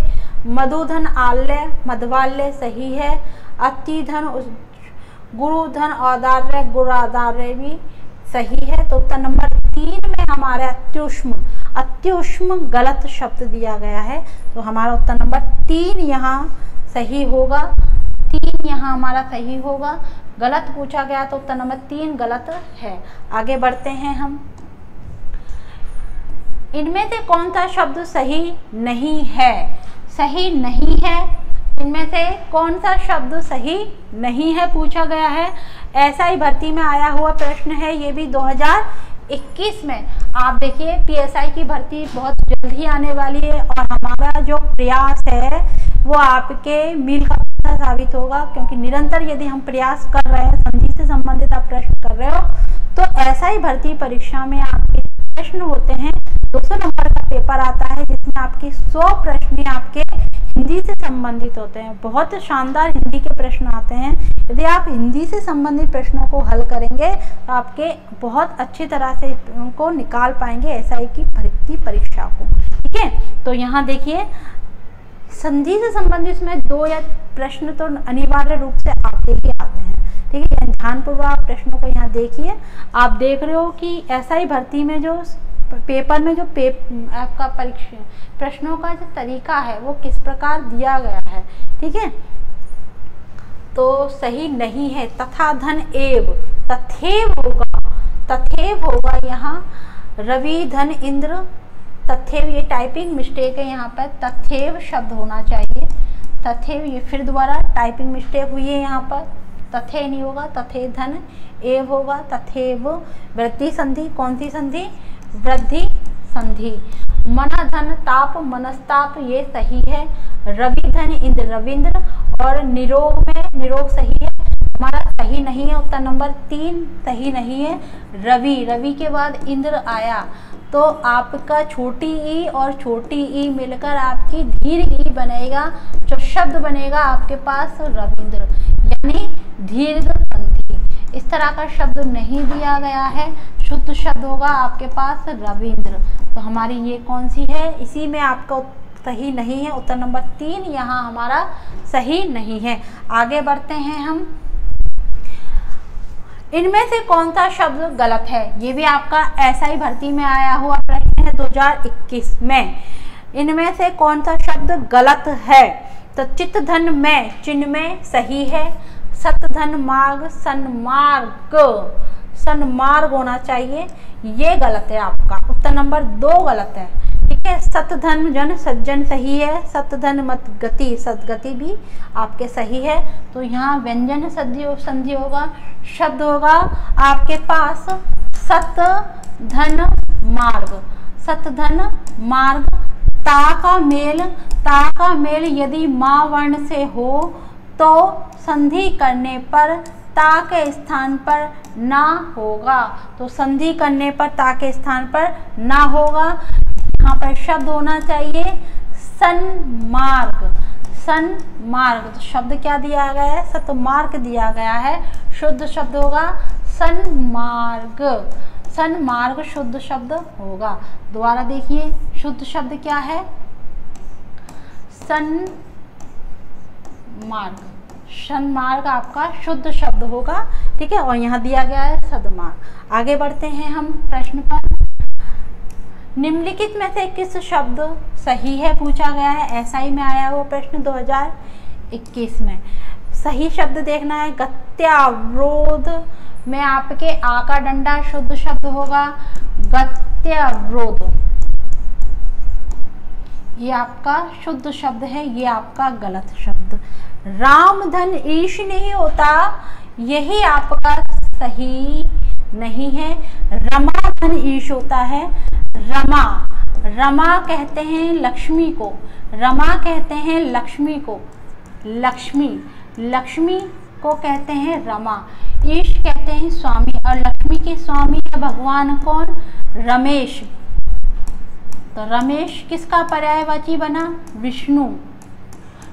मधुधन आल्य मधवाल्य सही है। अतिधन गुरुधन औदार्य गुरादार्य भी सही है। तो उत्तर नंबर 3 में हमारा अत्युष्म गलत शब्द दिया गया है। तो हमारा उत्तर नंबर 3 यहाँ सही होगा। 3 यहाँ हमारा सही होगा। गलत पूछा गया तो उत्तर नंबर 3 गलत है। आगे बढ़ते हैं हम। इनमें से कौन सा शब्द सही नहीं है? सही नहीं है, इनमें से कौन सा शब्द सही नहीं है पूछा गया है। ऐसा ही भर्ती में आया हुआ प्रश्न है, ये भी 2021 में। आप देखिए पीएसआई की भर्ती बहुत जल्द ही आने वाली है और हमारा जो प्रयास है वो आपके मील का पत्थर साबित होगा, क्योंकि निरंतर यदि हम प्रयास कर रहे हैं, संधि से संबंधित आप प्रश्न कर रहे हो, तो ऐसा ही भर्ती परीक्षा में आपके प्रश्न होते हैं। 200 नंबर का पेपर आता है जिसमें आपके 100 प्रश्न आपके हिंदी से संबंधित होते हैं। बहुत शानदार हिंदी के प्रश्न आते हैं। यदि आप हिंदी से संबंधित प्रश्नों को हल करेंगे तो आपके बहुत अच्छी तरह से उनको निकाल पाएंगे एसआई की भर्ती परीक्षा को, ठीक है। तो यहाँ देखिए संधि से संबंधित इसमें 2 या प्रश्न तो अनिवार्य रूप से आते ही आते हैं, ठीक है। ध्यानपूर्वक आप प्रश्नों को यहाँ देखिए। आप देख रहे हो कि एसआई भर्ती में जो पेपर में जो आपका परीक्षा प्रश्नों का जो तरीका है वो किस प्रकार दिया गया है, ठीक है। तो सही नहीं है। तथा धन एव तथेव होगा यहाँ। रवि धन इंद्र तथेव, ये टाइपिंग मिस्टेक है, यहाँ पर तथेव शब्द होना चाहिए। तथेव, ये फिर दोबारा टाइपिंग मिस्टेक हुई है, यहाँ पर तथे नहीं होगा, तथे धन एव होगा। तथेव वृद्धि संधि, कौन सी संधि? वृद्धि संधि। मन धन ताप मनस्ताप, ये सही है। रवि धन इंद्र रविंद्र। और निरोग में निरोग सही है, हमारा सही नहीं है। उत्तर नंबर 3 सही नहीं है। रवि के बाद इंद्र आया तो आपका छोटी ई और छोटी ई मिलकर आपकी दीर्घ ई बनेगा, जो शब्द बनेगा आपके पास रविंद्र, यानी दीर्घ संधि। इस तरह का शब्द नहीं दिया गया है, शुद्ध शब्द होगा आपके पास रविंद्र। तो हमारी ये कौन सी है? इसी में आपका सही नहीं है। उत्तर नंबर 3 यहाँ हमारा सही नहीं है। आगे बढ़ते हैं हम। इनमें से कौन सा शब्द गलत है? ये भी आपका एसआई भर्ती में आया हुआ प्रश्न है 2021 में। इनमें से कौन सा शब्द गलत है? तो चित्त धन में चिन्ह में सही है। सत धन मार्ग सन्मार्ग सन्मार्ग होना चाहिए, ये गलत है आपका। उत्तर नंबर 2 गलत है। ठीक है, सत धन जन सज्जन सही है, सत धन मत गति सदगति भी आपके सही है। तो यहाँ व्यंजन संधि होगा, शब्द होगा आपके पास सत धन मार्ग, सत धन मार्ग। ता का मेल यदि माँ वर्ण से हो तो संधि करने पर ता के स्थान पर ना होगा। तो संधि करने पर ता के स्थान पर ना होगा। यहाँ पर शब्द होना चाहिए सन्मार्ग, सन्मार्ग। तो शब्द क्या दिया गया है? सतमार्ग दिया गया है। शुद्ध शब्द होगा सन्मार्ग, सन्मार्ग शुद्ध शब्द होगा। दोबारा देखिए, शुद्ध शब्द क्या है? सन्मार्ग, सन्मार्ग आपका शुद्ध शब्द होगा। ठीक है, और यहाँ दिया गया है सदमार्ग। आगे बढ़ते हैं हम प्रश्न पर। निम्नलिखित में से किस शब्द सही है पूछा गया है। SI में आया हुआ प्रश्न 2021 में। सही शब्द देखना है। गत्यावरोध में आपके आ का डंडा शुद्ध शब्द होगा गत्यावरोध, ये आपका शुद्ध शब्द है, ये आपका गलत शब्द। राम धन ईश नहीं होता, यही आपका सही नहीं है। रमा धन ईश होता है। रमा, रमा कहते हैं लक्ष्मी को, रमा कहते हैं लक्ष्मी को, लक्ष्मी, लक्ष्मी को कहते हैं रमा। ईश कहते हैं स्वामी, और लक्ष्मी के स्वामी है भगवान कौन? रमेश। तो रमेश किसका पर्यायवाची बना? विष्णु।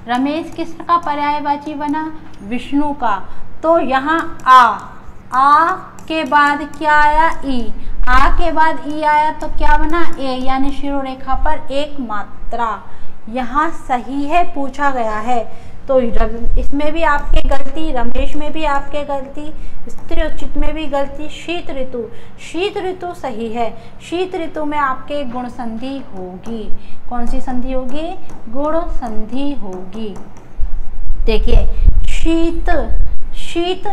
रमेश किसका पर्यायवाची बना? विष्णु का। तो यहाँ आ के बाद क्या आया? ई। आ के बाद ई आया तो क्या बना? ए, यानी शिरोरेखा पर एक मात्रा। यहाँ सही है पूछा गया है। तो इसमें भी आपके गलती, रमेश में भी आपके गलती, स्त्री उचित में भी गलती। शीत ऋतु, शीत ऋतु सही है। शीत ऋतु में आपके गुण संधि होगी। कौन सी संधि होगी? गुण संधि होगी। देखिए, शीत, शीत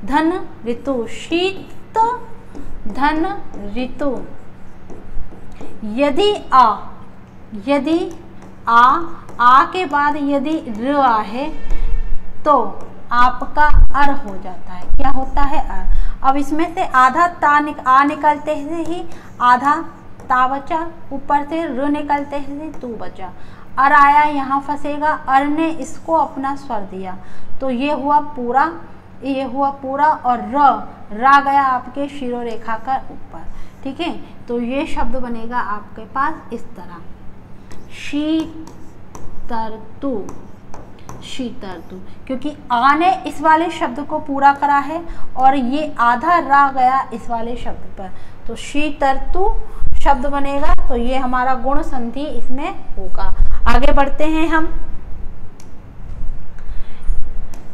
धन ऋतु, शीत धन ऋतु। यदि आ के बाद यदि र आहे तो आपका अर हो जाता है। क्या होता है? अर। अब इसमें से आधा आ निकलते ही आधा ता बचा, ऊपर से र निकलते ही तू बचा। अर आया, यहाँ फंसेगा। अर ने इसको अपना स्वर दिया, तो ये हुआ पूरा, ये हुआ पूरा, और रा गया आपके शिरोरेखा का ऊपर। ठीक है, तो ये शब्द बनेगा आपके पास इस तरह, शीतर्तु, शीतर्तु, क्योंकि आ ने इस वाले शब्द को पूरा करा है और ये आधा रा गया इस वाले शब्द पर, तो शीतर्तु शब्द बनेगा। तो ये हमारा गुण संधि इसमें होगा। आगे बढ़ते हैं हम।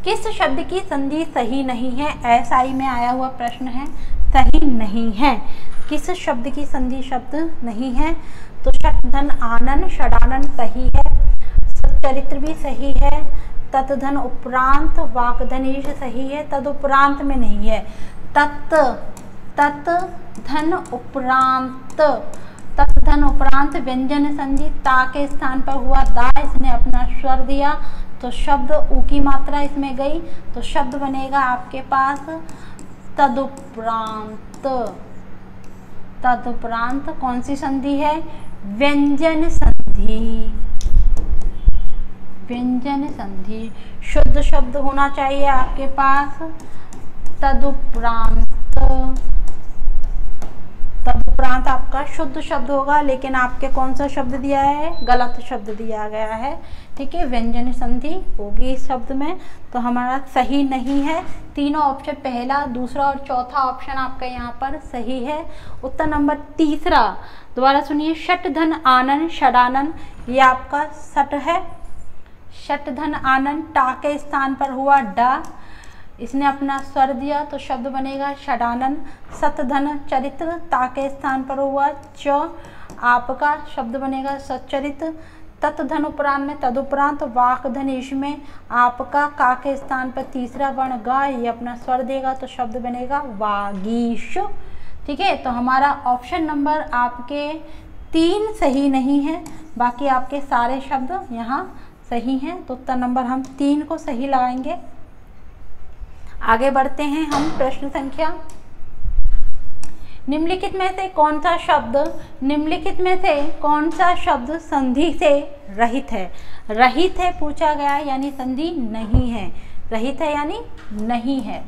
किस शब्द की संधि सही नहीं है? SI में आया हुआ प्रश्न है, सही नहीं है। किस शब्द की संधि शब्द नहीं है? तो शतधन आनन षडानन सही है, सच्चरित्र भी सही है, ततधन उपरांत वाकधनीश सही है, तद उपरांत में नहीं है। ततधन उपरांत, ततधन उपरांत व्यंजन संधि ता के स्थान पर हुआ दा, इसने अपना स्वर दिया तो शब्द ऊ की मात्रा इसमें गई, तो शब्द बनेगा आपके पास तदुपरांत। तदुपरांत कौन सी संधि है? व्यंजन संधि, व्यंजन संधि। शुद्ध शब्द होना चाहिए आपके पास तदुपरांत। तदुपरांत आपका शुद्ध शब्द होगा, लेकिन आपके कौन सा शब्द दिया है? गलत शब्द दिया गया है। ठीक है, व्यंजन संधि होगी इस शब्द में, तो हमारा सही नहीं है। तीनों ऑप्शन, पहला, दूसरा और चौथा ऑप्शन आपका यहाँ पर सही है। उत्तर नंबर तीसरा, दोबारा सुनिए, षटधन आनन षडानन, ये आपका सट है। षटधन आनन टा के स्थान पर हुआ डा, इसने अपना स्वर दिया तो शब्द बनेगा षडानन। सतधन चरित्र ता के स्थान पर हुआ च, आपका शब्द बनेगा सच्चरित। तत् धन उपरांत में तदुपरांत वाक धन ईश में आपका का के स्थान पर तीसरा वर्ण गा, ये अपना स्वर देगा तो शब्द बनेगा वागीश। ठीक है, तो हमारा ऑप्शन नंबर आपके 3 सही नहीं है, बाकी आपके सारे शब्द यहाँ सही हैं, तो उत्तर नंबर हम 3 को सही लगाएंगे। आगे बढ़ते हैं हम प्रश्न संख्या, निम्नलिखित में से कौन सा शब्द संधि से रहित है? रहित है पूछा गया है, यानी संधि नहीं है, रहित है यानी नहीं है।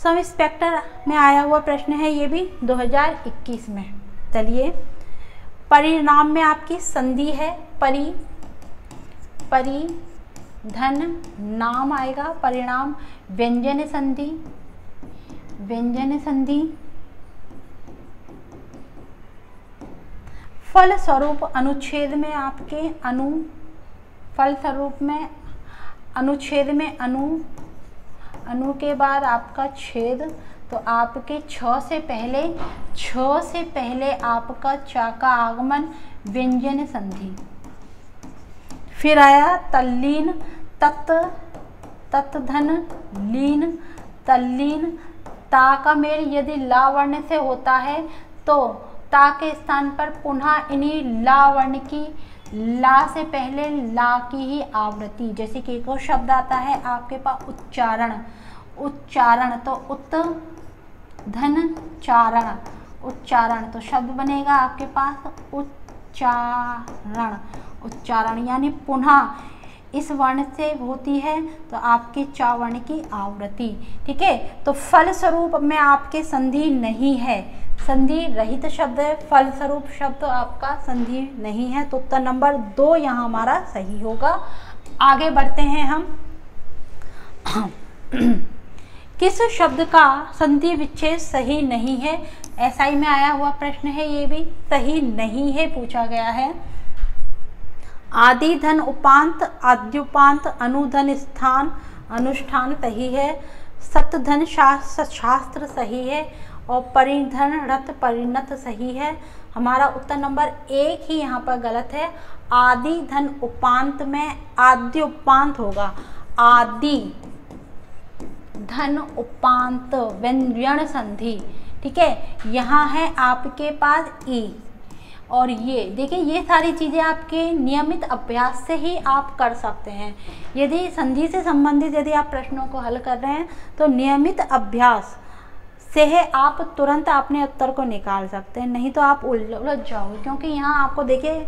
सब इंस्पेक्टर में आया हुआ प्रश्न है, ये भी 2021 में। चलिए, परिणाम में आपकी संधि है, परि धन नाम आएगा, परिणाम व्यंजन संधि, फल स्वरूप अनुच्छेद में आपके अनुच्छेद में अनु के बाद आपका छेद, तो आपके छ से पहले आपका चा का आगमन व्यंजन संधि। फिर आया तल्लीन, तत् धन लीन, तल्लीन, ता का मेल यदि ला वर्ण से होता है तो ता के स्थान पर पुनः इन्हीं ला वर्ण की, ला से पहले ला की ही आवृत्ति। जैसे कि एक और शब्द आता है आपके पास उच्चारण, तो उत धन उच्चारण, तो शब्द बनेगा आपके पास उच्चारण, यानी पुनः इस वर्ण से होती है तो आपके चा वर्ण की आवृत्ति। ठीक है, तो फल स्वरूप में आपके संधि नहीं है, संधि रहित शब्द है, फल स्वरूप शब्द आपका संधि नहीं है, तो उत्तर नंबर 2 यहाँ हमारा सही होगा। आगे बढ़ते हैं हम, किस शब्द का संधि विच्छेद सही नहीं है? एसआई में आया हुआ प्रश्न है, ये भी सही नहीं है पूछा गया है। आदि धन उपांत, आद्युपांत, अनुधन स्थान, अनुष्ठान सही है, सत धन शास्त्र सही है, और परिधन रत परिणत सही है। हमारा उत्तर नंबर 1 ही यहाँ पर गलत है। आदि धन उपांत में आद्य उपांत होगा, आदि धन उपांत व्यंजन संधि। ठीक है, यहाँ है आपके पास ई, और ये देखिए, ये सारी चीज़ें आपके नियमित अभ्यास से ही आप कर सकते हैं। यदि संधि से संबंधित यदि आप प्रश्नों को हल कर रहे हैं तो नियमित अभ्यास से है आप तुरंत अपने उत्तर को निकाल सकते हैं, नहीं तो आप उलझ जाओगे। क्योंकि यहाँ आपको देखिए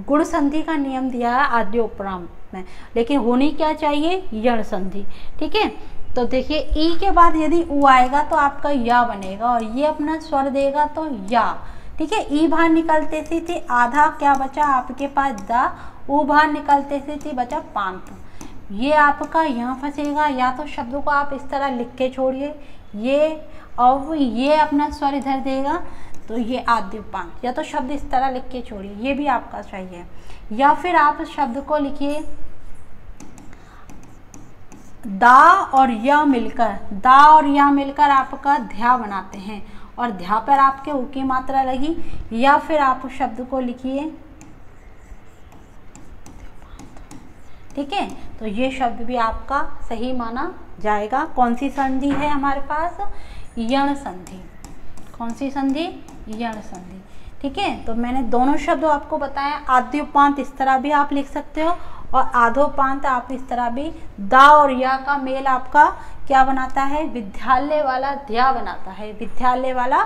गुण संधि का नियम दिया है आद्य उपराम में, लेकिन होनी क्या चाहिए? यण संधि। ठीक है, तो देखिए ई के बाद यदि उ आएगा तो आपका या बनेगा, और ये अपना स्वर देगा तो या। ठीक है, ई बाहर निकलते थी आधा, क्या बचा आपके पास दा, उ बाहर निकलते थी बचा पांत। ये आपका यहाँ फंसेगा, या तो शब्दों को आप इस तरह लिख के छोड़िए, ये और ये अपना स्वर इधर देगा तो ये आद्य उपांत, या तो शब्द इस तरह लिख के छोड़िए, ये भी आपका सही है। या फिर आप शब्द को लिखिए दा और या मिलकर आपका ध्या बनाते हैं, और ध्या पर आपके उ की मात्रा लगी। या फिर आप शब्द को लिखिए, ठीक है, तो ये शब्द भी आपका सही माना जाएगा। कौन सी संधि है हमारे पास? यण संधि। कौन सी संधि? यण संधि। ठीक है, तो मैंने दोनों शब्द आपको बताया। आद्योपांत इस तरह भी आप लिख सकते हो, और आधोपांत आप इस तरह भी। दा और या का मेल आपका क्या बनाता है? विद्यालय वाला ध्या बनाता है, विद्यालय वाला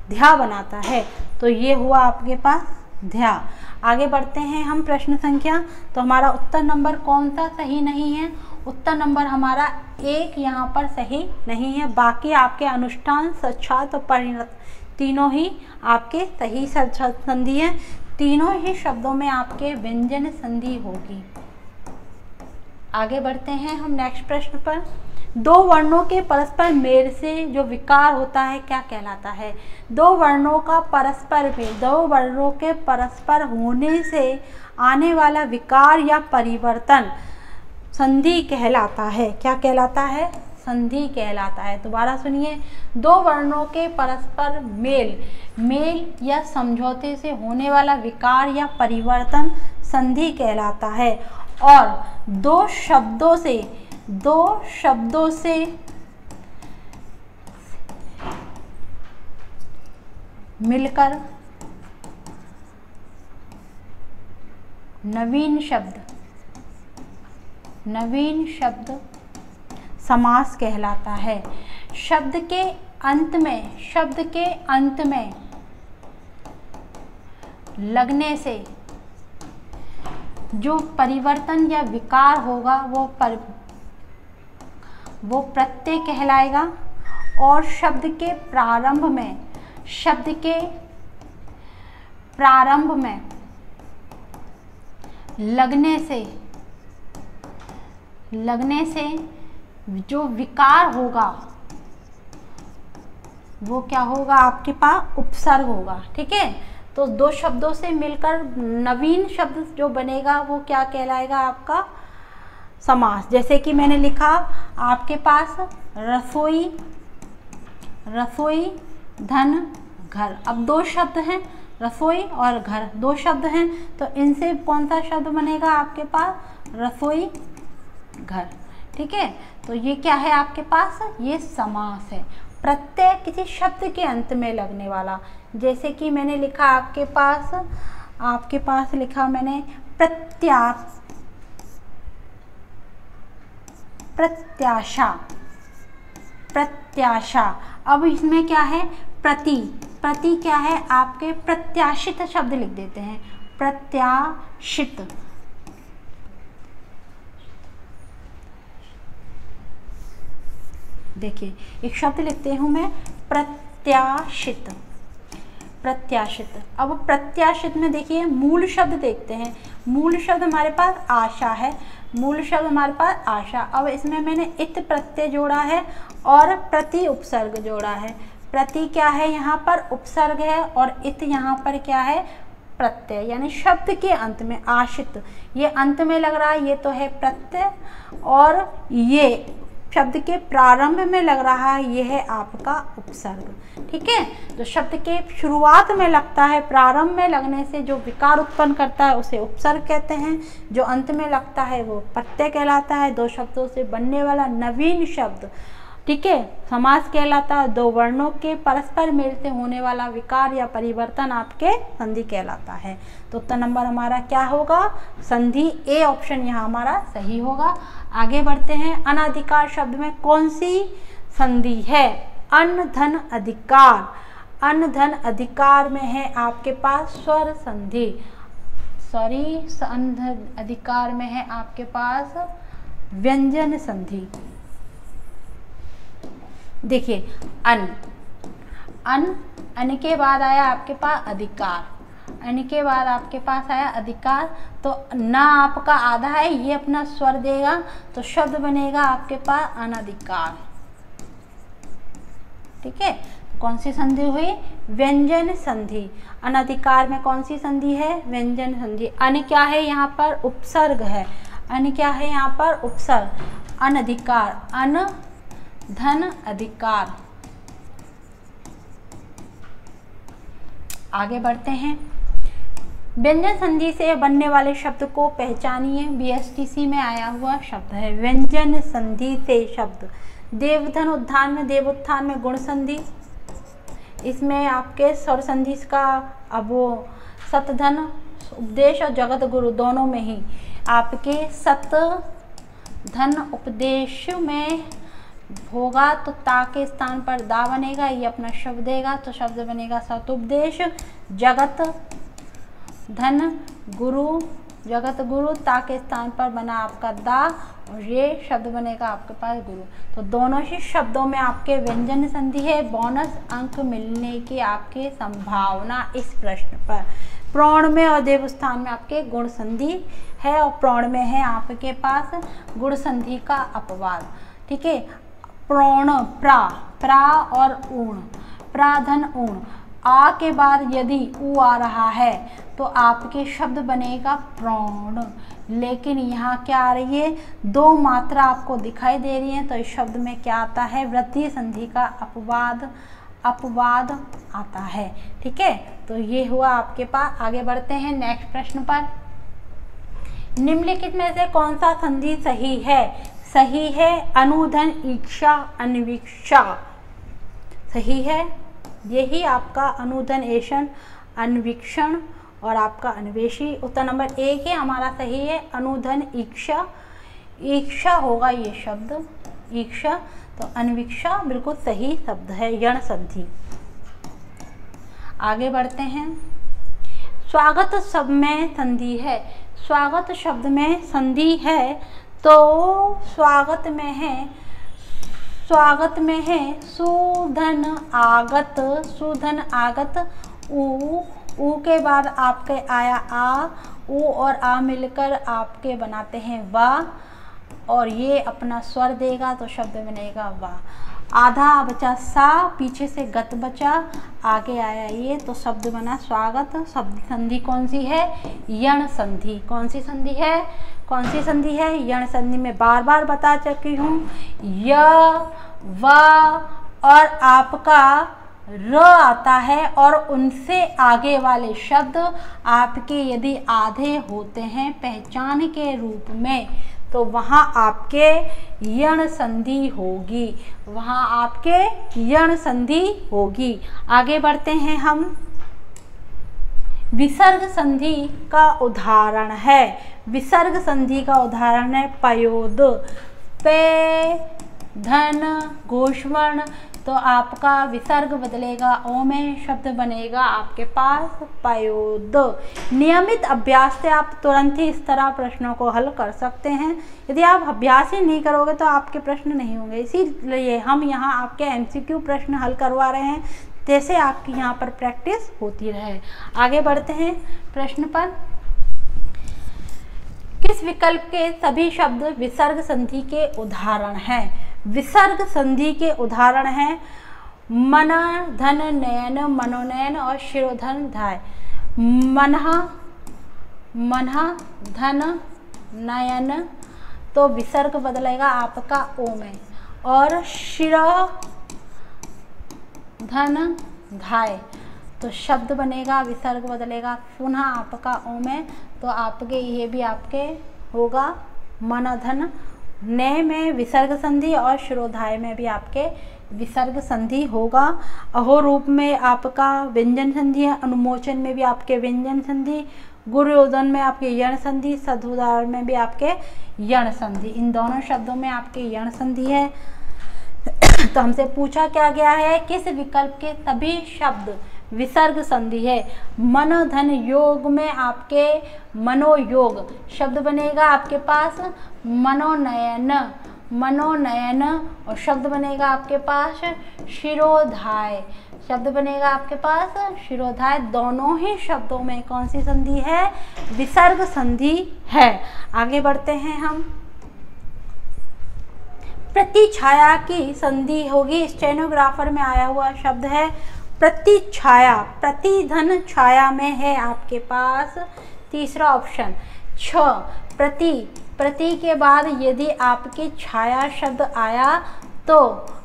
ध्या बनाता है। तो ये हुआ आपके पास ध्या। आगे बढ़ते हैं हम प्रश्न संख्या। तो हमारा उत्तर नंबर कौन सा सही नहीं है? उत्तर नंबर हमारा 1 यहाँ पर सही नहीं है। बाकी आपके अनुष्ठान, सच्छात और परिणत तीनों ही आपके सही संधि है। तीनों ही शब्दों में आपके व्यंजन संधि होगी। आगे बढ़ते हैं हम नेक्स्ट प्रश्न पर। दो वर्णों के परस्पर मेल से जो विकार होता है क्या कहलाता है? दो वर्णों का परस्पर मेल, दो वर्णों के परस्पर होने से आने वाला विकार या परिवर्तन संधि कहलाता है। क्या कहलाता है? संधि कहलाता है। दोबारा सुनिए, दो वर्णों के परस्पर मेल या समझौते से होने वाला विकार या परिवर्तन संधि कहलाता है। और दो शब्दों से मिलकर नवीन शब्द समास कहलाता है। शब्द के अंत में लगने से जो परिवर्तन या विकार होगा वो प्रत्यय कहलाएगा। और शब्द के प्रारंभ में लगने से जो विकार होगा वो क्या होगा, आपके पास उपसर्ग होगा। ठीक है, तो दो शब्दों से मिलकर नवीन शब्द जो बनेगा वो क्या कहलाएगा, आपका समास। जैसे कि मैंने लिखा आपके पास रसोई धन घर। अब दो शब्द हैं, रसोई और घर, दो शब्द हैं, तो इनसे कौन सा शब्द बनेगा आपके पास, रसोई घर। ठीक है, तो ये क्या है आपके पास, ये समास है। प्रत्यय किसी शब्द के अंत में लगने वाला। जैसे कि मैंने लिखा आपके पास लिखा मैंने प्रत्याशा। अब इसमें क्या है, प्रति क्या है, आपके प्रत्याशित शब्द लिख देते हैं, प्रत्याशित। देखिए एक शब्द लिखते हूँ मैं, प्रत्याशित। अब प्रत्याशित में देखिए मूल शब्द देखते हैं। मूल शब्द हमारे पास आशा है, अब इसमें मैंने इत प्रत्यय जोड़ा है और प्रति उपसर्ग जोड़ा है। प्रति क्या है, यहाँ पर उपसर्ग है, और इत यहाँ पर क्या है, प्रत्यय। यानी शब्द के अंत में आशित, ये अंत में लग रहा है, ये तो है प्रत्यय, और ये शब्द के प्रारंभ में लग रहा है, ये है आपका उपसर्ग। ठीक है, जो शब्द के शुरुआत में लगता है, प्रारंभ में लगने से जो विकार उत्पन्न करता है उसे उपसर्ग कहते हैं। जो अंत में लगता है वो प्रत्यय कहलाता है। दो शब्दों से बनने वाला नवीन शब्द, ठीक है, समास कहलाता है। दो वर्णों के परस्पर मेल से होने वाला विकार या परिवर्तन आपके संधि कहलाता है। तो उत्तर नंबर हमारा क्या होगा, संधि ए ऑप्शन यहाँ हमारा सही होगा। आगे बढ़ते हैं, अनाधिकार शब्द में कौन सी संधि है, अन्न धन अधिकार। अन्न धन अधिकार में है आपके पास स्वर संधि, अन्न धन अधिकार में है आपके पास व्यंजन संधि। देखिए अन्न के बाद आया आपके पास अधिकार, के बाद आपके पास आया अधिकार, तो ना आपका आधा है, ये अपना स्वर देगा, तो शब्द बनेगा आपके पास अनधिकार। ठीक है, कौन सी संधि हुई, व्यंजन संधि। अनधिकार में कौन सी संधि है, व्यंजन संधि। अन क्या है, यहाँ पर उपसर्ग है, अन क्या है यहाँ पर उपसर्ग। अनधिकार, अन धन अधिकार। आगे बढ़ते हैं, व्यंजन संधि से बनने वाले शब्द को पहचानिए। बीएसटीसी में आया हुआ शब्द है व्यंजन संधि से शब्द। देवधन उद्धान में, देव उत्थान में गुण संधि, इसमें आपके स्वर संधि का अब वो सतधन उपदेश और जगत गुरु दोनों में ही आपके सत धन उपदेश में होगा, तो ता के स्थान पर दा बनेगा, ये अपना शब्द देगा, तो शब्द बनेगा सतुपदेश। जगत धन गुरु, जगत गुरु, ता के स्थान पर बना आपका दा, और ये शब्द बनेगा आपके पास गुरु। तो दोनों ही शब्दों में आपके व्यंजन संधि है। बोनस अंक मिलने की आपकी संभावना इस प्रश्न पर। प्रौढ़ में और देवस्थान में आपके गुण संधि है, और प्रौढ़ में है आपके पास गुण संधि का अपवाद। ठीक है, प्रौण, प्रा और ऊण, प्राधन ऊण। आ के बाद यदि ऊ आ रहा है तो आपके शब्द बनेगा प्रौढ़। लेकिन यहाँ क्या आ रही है, दो मात्रा आपको दिखाई दे रही है, तो इस शब्द में क्या आता है, वृद्धि संधि का अपवाद आता है। ठीक है, तो ये हुआ आपके पास। आगे बढ़ते हैं नेक्स्ट प्रश्न पर। निम्नलिखित में से कौन सा संधि सही है? सही है अनुधन ईक्षा अन्वीक्षा। सही है, यही आपका अनुधन एशन अन्वीक्षण और आपका अन्वेषी। उत्तर नंबर 1 है हमारा सही है अनुधन ईक्षा। ईक्षा होगा ये शब्द, ईक्षा। तो अन्वीक्षा बिल्कुल सही शब्द है, यण संधि। आगे बढ़ते हैं। स्वागत शब्द में संधि है। स्वागत शब्द में संधि है तो स्वागत में है सुधन आगत। सुधन आगत, ऊ के बाद आपके आया आ, ऊ और आ मिलकर आपके बनाते हैं वा, और ये अपना स्वर देगा तो शब्द बनेगा वा। आधा बचा सा, पीछे से गत बचा, आगे आया ये, तो शब्द बना स्वागत। शब्द संधि कौन सी है? यण संधि। कौन सी संधि है? कौन सी संधि है? यण संधि में बार बार बता चुकी हूँ। य, व और आपका र आता है, और उनसे आगे वाले शब्द आपके यदि आधे होते हैं पहचान के रूप में, तो वहाँ आपके यण संधि होगी, वहाँ आपके यण संधि होगी। आगे बढ़ते हैं हम। विसर्ग संधि का उदाहरण है। विसर्ग संधि का उदाहरण है पयोद। पे धन घोषवर्ण, तो आपका विसर्ग बदलेगा ओ में, शब्द बनेगा आपके पास पयोद। नियमित अभ्यास से आप तुरंत ही इस तरह प्रश्नों को हल कर सकते हैं। यदि आप अभ्यास ही नहीं करोगे तो आपके प्रश्न नहीं होंगे। इसीलिए हम यहाँ आपके MCQ प्रश्न हल करवा रहे हैं, जैसे आपकी यहाँ पर प्रैक्टिस होती रहे। आगे बढ़ते हैं प्रश्न पर। किस विकल्प के सभी शब्द विसर्ग संधि के उदाहरण हैं? विसर्ग संधि के उदाहरण हैं मन, धन, नयन, मनोनयन और शिरोधन धाय। मन, धन, नयन, तो विसर्ग बदलेगा आपका ओ में, और शिरो धन धाय, तो शब्द बनेगा, विसर्ग बदलेगा पुनः आपका ओ में, तो आपके ये भी आपके होगा मन, धन। नय में विसर्ग संधि और शिरोधाय में भी आपके विसर्ग संधि होगा। अहो रूप में आपका व्यंजन संधि है, अनुमोचन में भी आपके व्यंजन संधि, गुरुयोधन में आपके यण संधि, सदुदाहरण में भी आपके यण संधि। इन दोनों शब्दों में आपके यण संधि है। तो हमसे पूछा क्या गया है, किस विकल्प के सभी शब्द विसर्ग संधि है? मन, धन, योग में आपके मनोयोग, शब्द बनेगा आपके पास मनोनयन, मनोनयन, और शब्द बनेगा आपके पास शिरोधाय, शब्द बनेगा आपके पास शिरोधाय। दोनों ही शब्दों में कौन सी संधि है? विसर्ग संधि है। आगे बढ़ते हैं हम। प्रतिछाया की संधि होगी। स्टेनोग्राफर में आया हुआ शब्द है प्रतिछाया। प्रतिधन छाया में है आपके पास तीसरा ऑप्शन छ। प्रति, प्रति के बाद यदि आपके छाया शब्द आया तो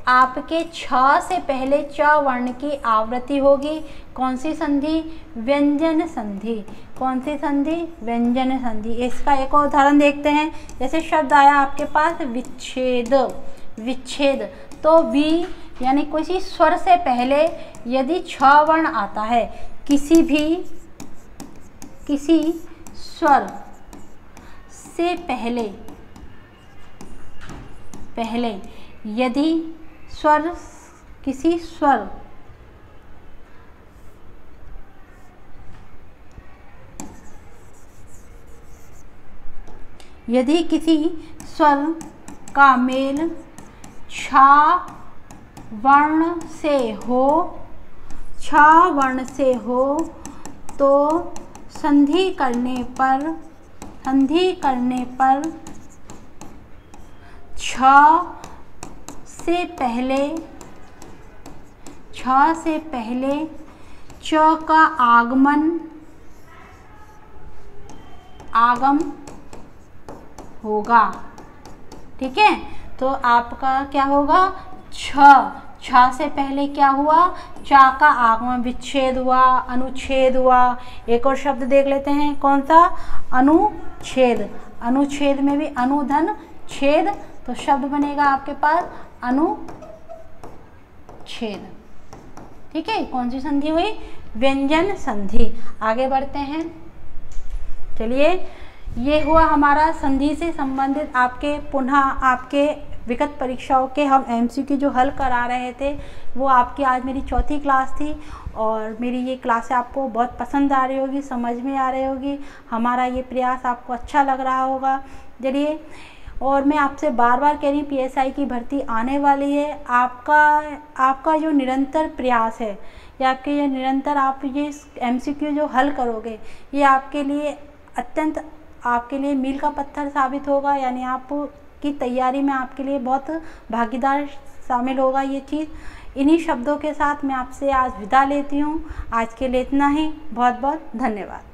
आपके छ से पहले च वर्ण की आवृत्ति होगी। कौन सी संधि? व्यंजन संधि। कौन सी संधि? व्यंजन संधि। इसका एक और उदाहरण देखते हैं। जैसे शब्द आया आपके पास विच्छेद, विच्छेद, तो वी यानी किसी स्वर से पहले यदि छ वर्ण आता है, किसी स्वर से पहले यदि किसी स्वर यदि किसी स्वर का मेल छा वर्ण से हो तो संधि करने पर छ से पहले च का आगम होगा। ठीक है, तो आपका क्या होगा, छ से पहले क्या हुआ, चा का आगमन, विच्छेद हुआ, अनुच्छेद हुआ। एक और शब्द देख लेते हैं, कौन सा, अनुच्छेद। अनुच्छेद में भी अनुधन छेद, तो शब्द बनेगा आपके पास अनुच्छेद। ठीक है, कौन सी संधि हुई, व्यंजन संधि। आगे बढ़ते हैं, चलिए ये हुआ हमारा संधि से संबंधित आपके पुनः आपके विगत परीक्षाओं के हम एमसीक्यू जो हल करा रहे थे, वो आपकी आज मेरी चौथी क्लास थी और मेरी ये क्लास आपको बहुत पसंद आ रही होगी, समझ में आ रही होगी, हमारा ये प्रयास आपको अच्छा लग रहा होगा। चलिए, और मैं आपसे बार बार कह रही हूँ पीएसआई की भर्ती आने वाली है। आपका जो निरंतर प्रयास है या आपके ये निरंतर आप ये एमसीक्यू जो हल करोगे, ये आपके लिए अत्यंत आपके लिए मील का पत्थर साबित होगा, यानी आप की तैयारी में आपके लिए बहुत भागीदार शामिल होगा ये चीज़। इन्हीं शब्दों के साथ मैं आपसे आज विदा लेती हूँ। आज के लिए इतना ही। बहुत बहुत धन्यवाद।